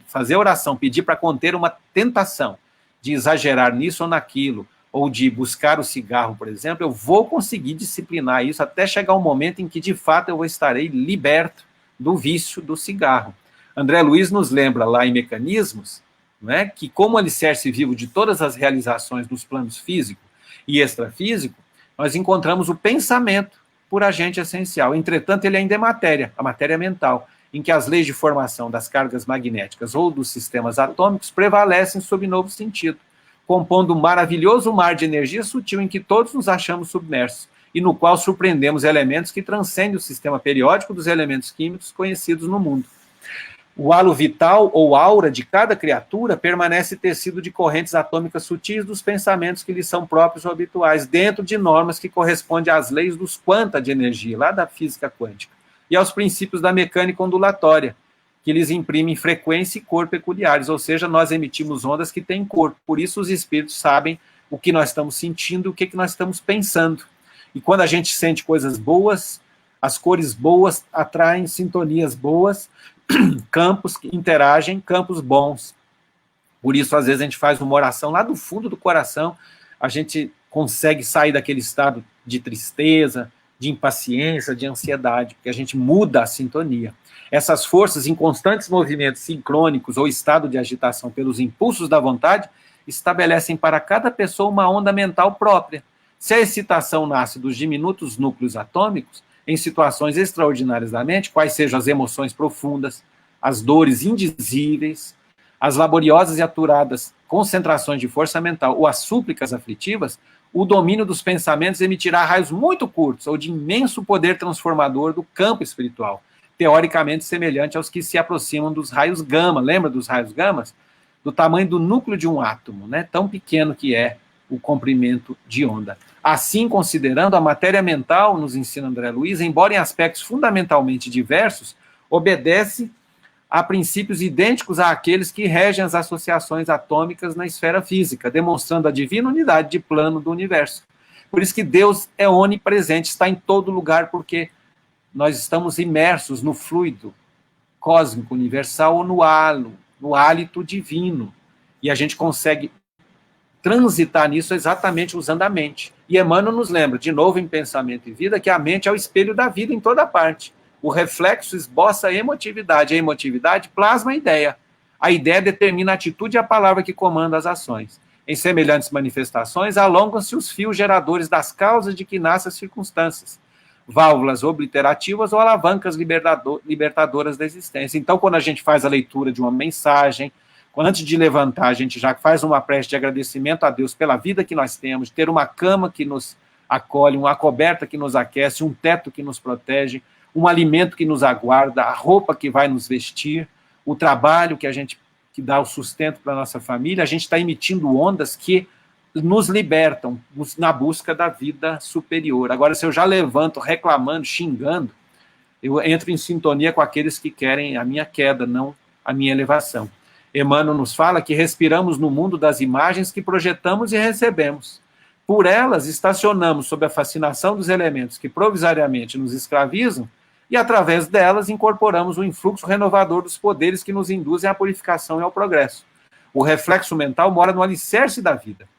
fazer oração, pedir para conter uma tentação de exagerar nisso ou naquilo, ou de buscar o cigarro, por exemplo, eu vou conseguir disciplinar isso até chegar um momento em que, de fato, eu estarei liberto do vício do cigarro. André Luiz nos lembra lá em Mecanismos, né, que como alicerce vivo de todas as realizações nos planos físico e extrafísico, nós encontramos o pensamento por agente essencial. Entretanto, ele ainda é matéria, a matéria mental, em que as leis de formação das cargas magnéticas ou dos sistemas atômicos prevalecem sob novo sentido, compondo um maravilhoso mar de energia sutil em que todos nos achamos submersos, e no qual surpreendemos elementos que transcendem o sistema periódico dos elementos químicos conhecidos no mundo. O halo vital ou aura de cada criatura permanece tecido de correntes atômicas sutis dos pensamentos que lhes são próprios ou habituais, dentro de normas que correspondem às leis dos quanta de energia, lá da física quântica, e aos princípios da mecânica ondulatória, que lhes imprimem frequência e cor peculiares, ou seja, nós emitimos ondas que têm cor, por isso os espíritos sabem o que nós estamos sentindo e o que nós estamos pensando. E quando a gente sente coisas boas, as cores boas atraem sintonias boas, campos que interagem, campos bons. Por isso, às vezes, a gente faz uma oração lá do fundo do coração, a gente consegue sair daquele estado de tristeza, de impaciência, de ansiedade, porque a gente muda a sintonia. Essas forças em constantes movimentos sincrônicos ou estado de agitação pelos impulsos da vontade estabelecem para cada pessoa uma onda mental própria. Se a excitação nasce dos diminutos núcleos atômicos, em situações extraordinárias da mente, quais sejam as emoções profundas, as dores indizíveis, as laboriosas e aturadas concentrações de força mental ou as súplicas aflitivas, o domínio dos pensamentos emitirá raios muito curtos ou de imenso poder transformador do campo espiritual, teoricamente semelhante aos que se aproximam dos raios gama. Lembra dos raios gamas? Do tamanho do núcleo de um átomo, né? Tão pequeno que é o comprimento de onda. Assim, considerando a matéria mental, nos ensina André Luiz, embora em aspectos fundamentalmente diversos, obedece a princípios idênticos àqueles que regem as associações atômicas na esfera física, demonstrando a divina unidade de plano do universo. Por isso que Deus é onipresente, está em todo lugar, porque nós estamos imersos no fluido cósmico universal ou no halo, no hálito divino, e a gente consegue transitar nisso exatamente usando a mente. E Emmanuel nos lembra, de novo em Pensamento e Vida, que a mente é o espelho da vida em toda parte. O reflexo esboça a emotividade plasma a ideia. A ideia determina a atitude e a palavra que comanda as ações. Em semelhantes manifestações, alongam-se os fios geradores das causas de que nascem as circunstâncias, válvulas obliterativas ou alavancas libertadoras da existência. Então, quando a gente faz a leitura de uma mensagem, antes de levantar, a gente já faz uma prece de agradecimento a Deus pela vida que nós temos, ter uma cama que nos acolhe, uma coberta que nos aquece, um teto que nos protege, um alimento que nos aguarda, a roupa que vai nos vestir, o trabalho que dá o sustento para a nossa família. A gente está emitindo ondas que nos libertam na busca da vida superior. Agora, se eu já levanto reclamando, xingando, eu entro em sintonia com aqueles que querem a minha queda, não a minha elevação. Emmanuel nos fala que respiramos no mundo das imagens que projetamos e recebemos. Por elas, estacionamos sob a fascinação dos elementos que provisoriamente nos escravizam e, através delas, incorporamos o influxo renovador dos poderes que nos induzem à purificação e ao progresso. O reflexo mental mora no alicerce da vida.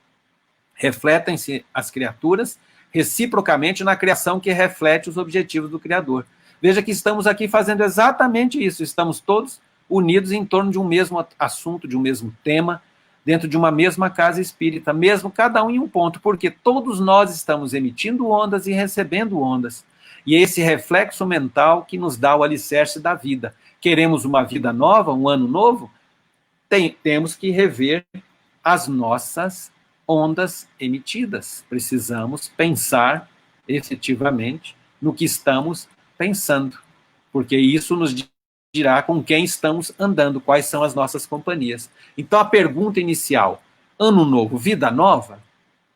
Refletem-se as criaturas reciprocamente na criação que reflete os objetivos do Criador. Veja que estamos aqui fazendo exatamente isso, estamos todos unidos em torno de um mesmo assunto, de um mesmo tema, dentro de uma mesma casa espírita, mesmo cada um em um ponto, porque todos nós estamos emitindo ondas e recebendo ondas. E é esse reflexo mental que nos dá o alicerce da vida. Queremos uma vida nova, um ano novo? Temos que rever as nossas ondas emitidas. Precisamos pensar efetivamente no que estamos pensando, porque isso nos dirá com quem estamos andando, quais são as nossas companhias. Então, a pergunta inicial, ano novo, vida nova,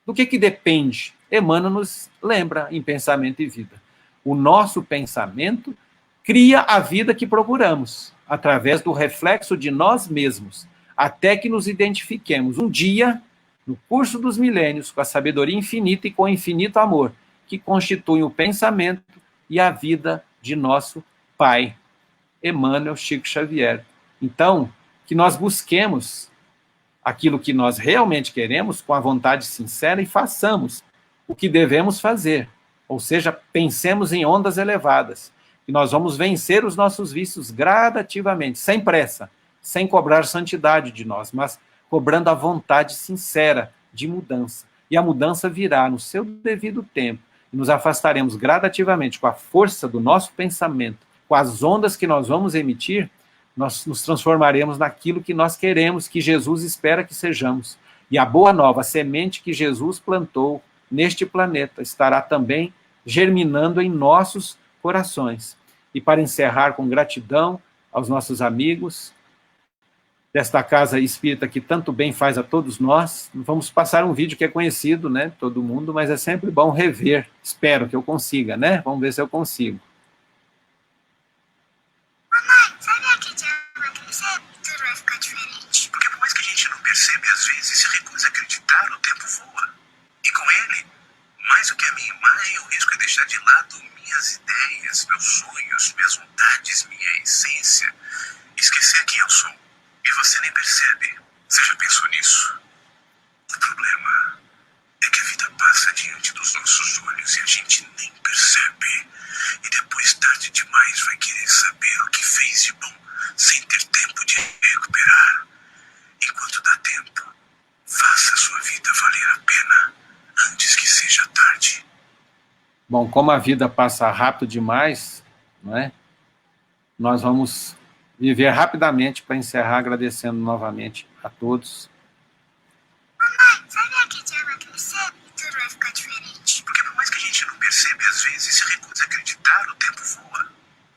do que depende? Emmanuel nos lembra em Pensamento e Vida. O nosso pensamento cria a vida que procuramos, através do reflexo de nós mesmos, até que nos identifiquemos um dia, no curso dos milênios, com a sabedoria infinita e com o infinito amor, que constituem o pensamento e a vida de nosso Pai, Emmanuel Chico Xavier. Então, que nós busquemos aquilo que nós realmente queremos com a vontade sincera e façamos o que devemos fazer. Ou seja, pensemos em ondas elevadas, que nós vamos vencer os nossos vícios gradativamente, sem pressa, sem cobrar santidade de nós, mas cobrando a vontade sincera de mudança. E a mudança virá no seu devido tempo, e nos afastaremos gradativamente com a força do nosso pensamento, com as ondas que nós vamos emitir, nós nos transformaremos naquilo que nós queremos, que Jesus espera que sejamos. E a boa nova, a semente que Jesus plantou neste planeta, estará também germinando em nossos corações. E para encerrar com gratidão aos nossos amigos desta casa espírita que tanto bem faz a todos nós, vamos passar um vídeo que é conhecido, né, todo mundo, mas é sempre bom rever. Espero que eu consiga, né? Vamos ver se eu consigo. Mamãe, sabia que de água crescer, tudo vai ficar diferente? Porque por mais que a gente não percebe, às vezes se recusa a acreditar, o tempo voa. E com ele, mais do que a minha imagem, o risco é deixar de lado minhas ideias, meus sonhos, minhas vontades, minha essência. Esquecer quem eu sou. E você nem percebe. Você já pensou nisso? O problema é que a vida passa diante dos nossos olhos e a gente nem percebe. E depois, tarde demais, vai querer saber o que fez de bom, sem ter tempo de recuperar. Enquanto dá tempo, faça a sua vida valer a pena, antes que seja tarde. Bom, como a vida passa rápido demais, não é? Nós vamos viver rapidamente para encerrar, agradecendo novamente a todos. Mamãe, sabia que de água crescer e tudo vai ficar diferente? Porque por mais que a gente não percebe, às vezes se recusa a acreditar, o tempo voa.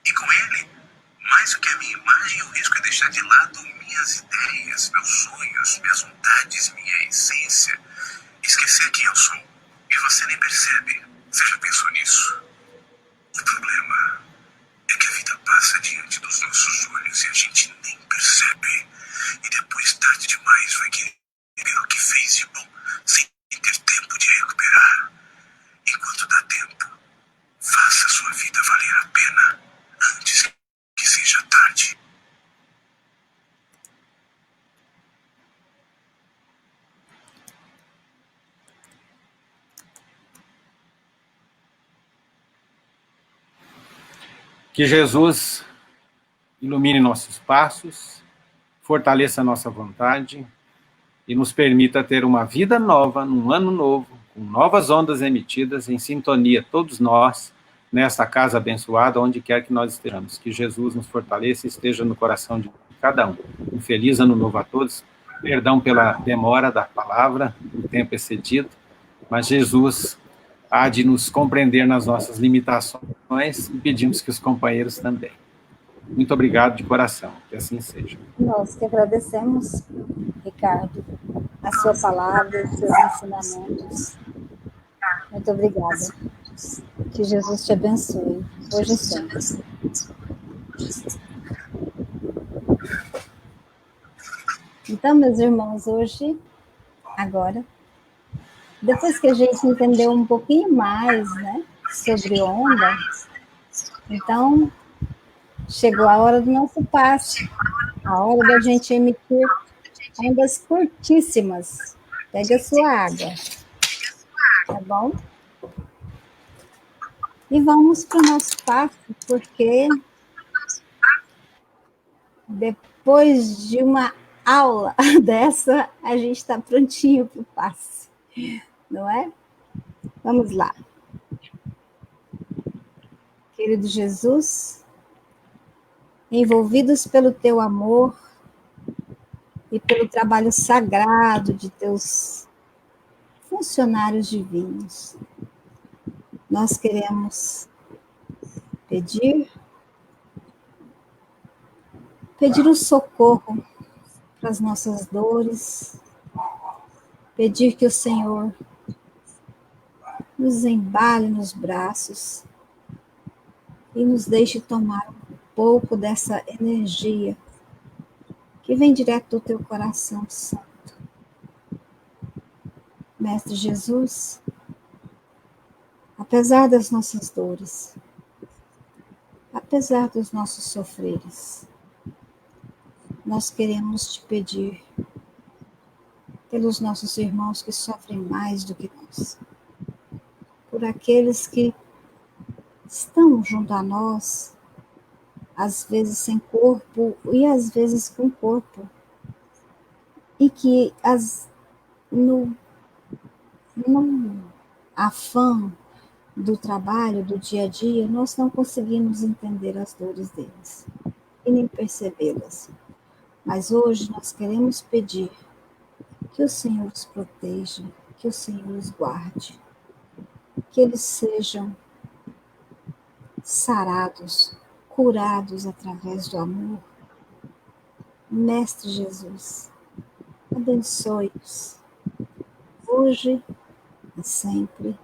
E com ele, mais do que a minha imagem, o risco é deixar de lado minhas ideias, meus sonhos, minhas vontades, minha essência. Esquecer quem eu sou. E você nem percebe. Você já pensou nisso? O problema é que a vida passa diante dos nossos olhos e a gente nem percebe. E depois, tarde demais, vai querer ver o que fez de bom, sem ter tempo de recuperar. Enquanto dá tempo, faça a sua vida valer a pena, antes que seja tarde. Que Jesus ilumine nossos passos, fortaleça a nossa vontade e nos permita ter uma vida nova, num ano novo, com novas ondas emitidas, em sintonia, todos nós, nesta casa abençoada, onde quer que nós estejamos. Que Jesus nos fortaleça e esteja no coração de cada um. Um feliz ano novo a todos. Perdão pela demora da palavra, o tempo excedido, mas Jesus há de nos compreender nas nossas limitações e pedimos que os companheiros também. Muito obrigado de coração, que assim seja. Nós que agradecemos, Ricardo, a sua palavra, os seus ensinamentos. Muito obrigada. Que Jesus te abençoe, hoje e sempre. Então, meus irmãos, hoje, agora, depois que a gente entendeu um pouquinho mais, né, sobre onda, então, chegou a hora do nosso passe, a hora da gente emitir ondas curtíssimas. Pegue a sua água, tá bom? E vamos para o nosso passe, porque depois de uma aula dessa, a gente está prontinho para o passe, não é? Vamos lá. Querido Jesus, envolvidos pelo teu amor e pelo trabalho sagrado de teus funcionários divinos, nós queremos pedir o socorro para as nossas dores, pedir que o Senhor nos embale nos braços e nos deixe tomar um pouco dessa energia que vem direto do teu coração santo. Mestre Jesus, apesar das nossas dores, apesar dos nossos sofreres, nós queremos te pedir pelos nossos irmãos que sofrem mais do que nós, por aqueles que estão junto a nós, às vezes sem corpo e às vezes com corpo, e que no afã do trabalho, do dia a dia, nós não conseguimos entender as dores deles e nem percebê-las. Mas hoje nós queremos pedir que o Senhor os proteja, que o Senhor os guarde, que eles sejam sarados, curados através do amor. Mestre Jesus, abençoe-os hoje e sempre.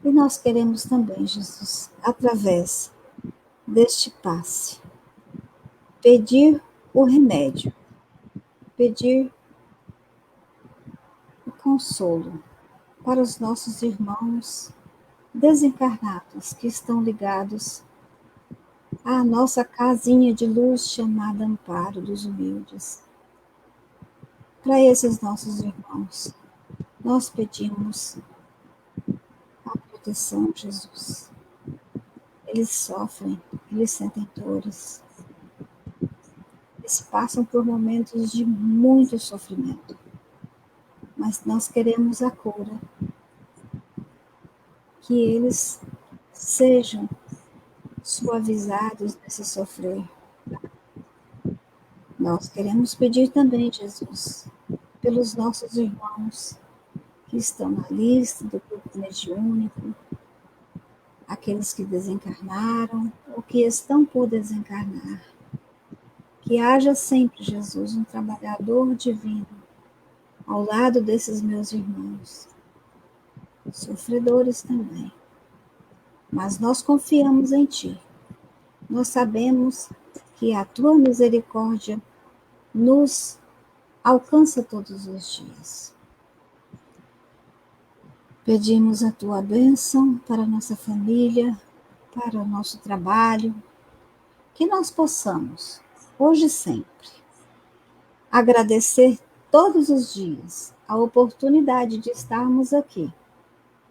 E nós queremos também, Jesus, através deste passe, pedir o remédio, pedir o consolo para os nossos irmãos desencarnados que estão ligados à nossa casinha de luz chamada Amparo dos Humildes. Para esses nossos irmãos, nós pedimos a proteção, Jesus. Eles sofrem, eles sentem dores, eles passam por momentos de muito sofrimento, mas nós queremos a cura, que eles sejam suavizados nesse sofrer. Nós queremos pedir também, Jesus, pelos nossos irmãos que estão na lista do grupo mediúnico, aqueles que desencarnaram ou que estão por desencarnar. Que haja sempre, Jesus, um trabalhador divino ao lado desses meus irmãos, sofredores também. Mas nós confiamos em Ti. Nós sabemos que a Tua misericórdia nos alcança todos os dias. Pedimos a Tua bênção para a nossa família, para o nosso trabalho, que nós possamos, hoje e sempre, agradecer todos os dias a oportunidade de estarmos aqui,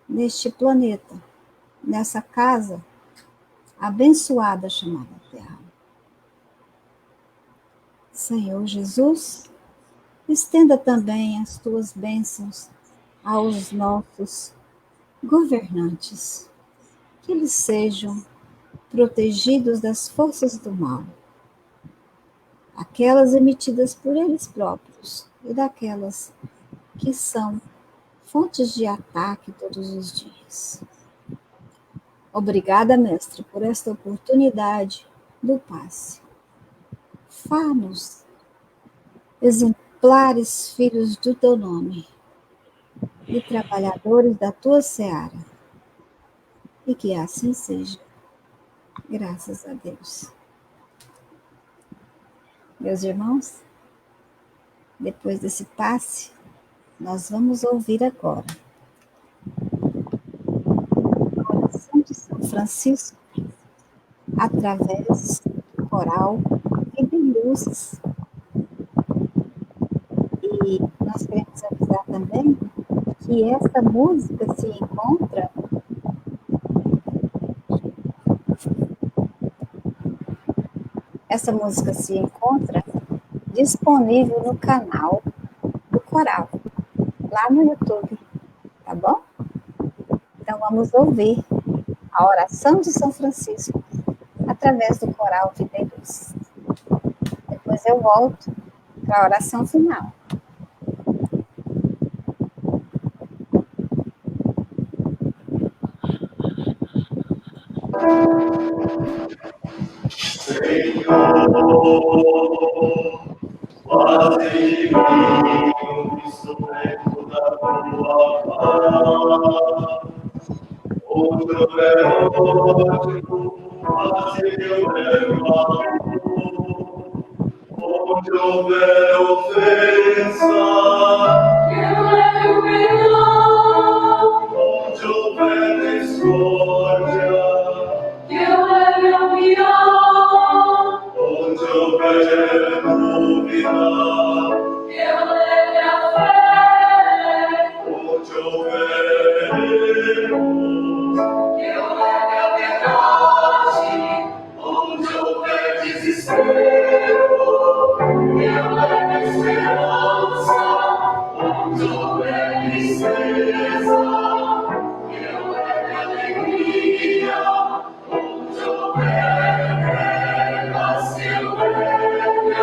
neste planeta, nessa casa abençoada chamada Terra. Senhor Jesus, estenda também as Tuas bênçãos aos nossos governantes, que eles sejam protegidos das forças do mal, aquelas emitidas por eles próprios e daquelas que são fontes de ataque todos os dias. Obrigada, Mestre, por esta oportunidade do passe. Fá-nos, exemplares filhos do teu nome e trabalhadores da tua seara. E que assim seja. Graças a Deus. Meus irmãos, depois desse passe, nós vamos ouvir agora a oração de São Francisco através do coral e de luzes. E nós queremos avisar também que esta música se encontra disponível no canal do coral, lá no YouTube, tá bom? Então vamos ouvir a oração de São Francisco através do coral Vida e Luz. Depois eu volto para a oração final. Faze o instrumento da tua paz. Outro é ótimo, faze eu levar. Onde houver ofensa, eu levo perdão. Onde houver discórdia, eu levo a união. Onde houver dúvida, eu levo a fé. Onde houver erros, eu levo a verdade. Onde houver desespero, eu levo esperança. Onde houver tristeza, eu levo alegria. Onde houver guerras, eu levo a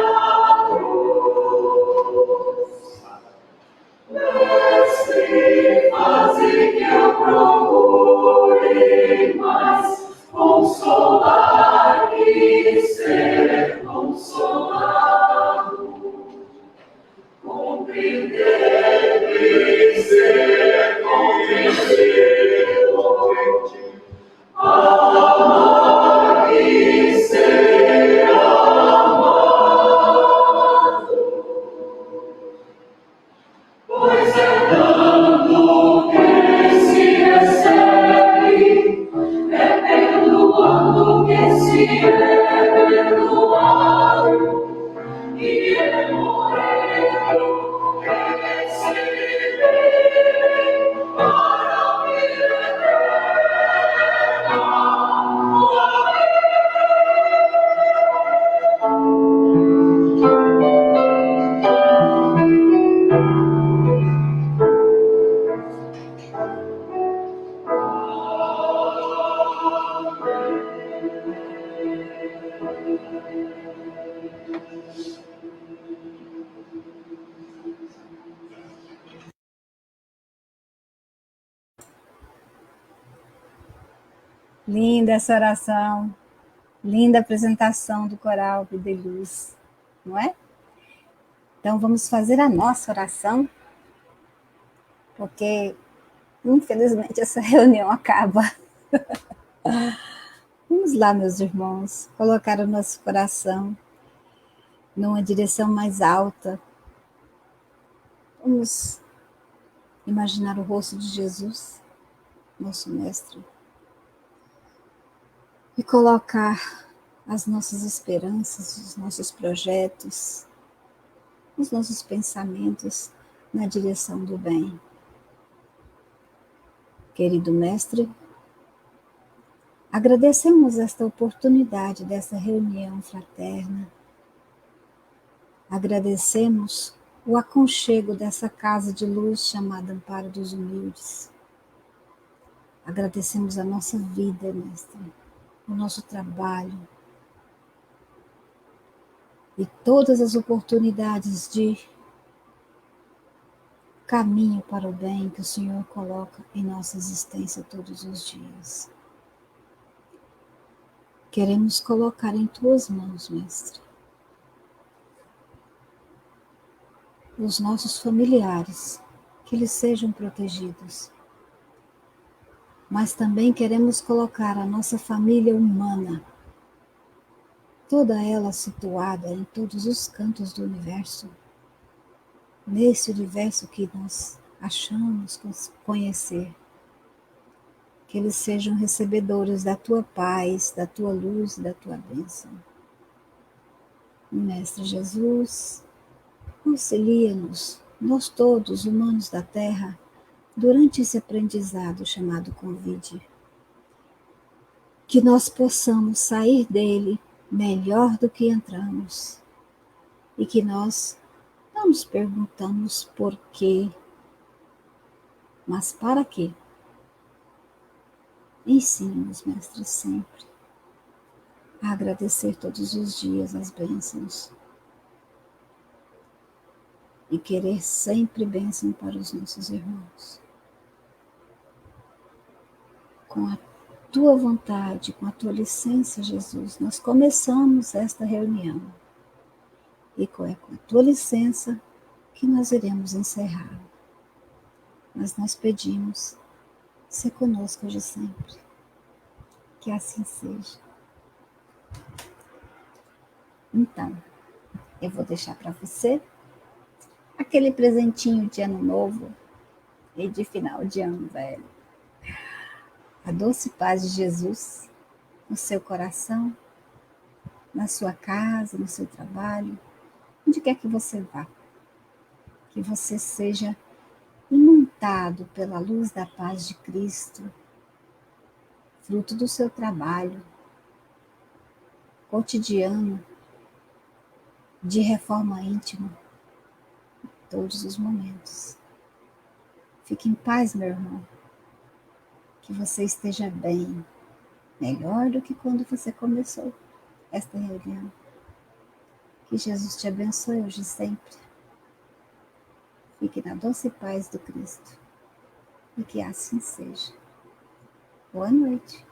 cruz. Mestre, faze que eu procure mais consolar e ser consolado, compreender e ser compreendido, amar e ser amado, pois é dando que se recebe, é perdoando que se é perdoado, e é morrendo que se vive para a vida eterna. Linda essa oração, linda apresentação do coral Vida e Luz, não é? Então vamos fazer a nossa oração, porque infelizmente essa reunião acaba. Vamos lá, meus irmãos, colocar o nosso coração numa direção mais alta. Vamos imaginar o rosto de Jesus, nosso Mestre, e colocar as nossas esperanças, os nossos projetos, os nossos pensamentos na direção do bem. Querido Mestre, agradecemos esta oportunidade dessa reunião fraterna. Agradecemos o aconchego dessa casa de luz chamada Amparo dos Humildes. Agradecemos a nossa vida, Mestre, o nosso trabalho e todas as oportunidades de caminho para o bem que o Senhor coloca em nossa existência todos os dias. Queremos colocar em tuas mãos, Mestre, os nossos familiares, que eles sejam protegidos. Mas também queremos colocar a nossa família humana, toda ela situada em todos os cantos do universo, nesse universo que nós achamos conhecer, que eles sejam recebedores da tua paz, da tua luz e da tua bênção. Mestre Jesus, auxilia-nos, nós todos, humanos da Terra, durante esse aprendizado chamado Convide, que nós possamos sair dele melhor do que entramos e que nós não nos perguntamos por quê, mas para quê. Ensina-nos, Mestre, sempre a agradecer todos os dias as bênçãos e querer sempre bênção para os nossos irmãos. Com a tua vontade, com a tua licença, Jesus, nós começamos esta reunião. E com a tua licença que nós iremos encerrar. Mas nós pedimos, se conosco hoje sempre. Que assim seja. Então, eu vou deixar para você aquele presentinho de ano novo e de final de ano velho. A doce paz de Jesus no seu coração, na sua casa, no seu trabalho, onde quer que você vá. Que você seja imuntado pela luz da paz de Cristo, fruto do seu trabalho cotidiano, de reforma íntima, em todos os momentos. Fique em paz, meu irmão. Que você esteja bem, melhor do que quando você começou esta reunião. Que Jesus te abençoe hoje e sempre. Fique na doce paz do Cristo. E que assim seja. Boa noite.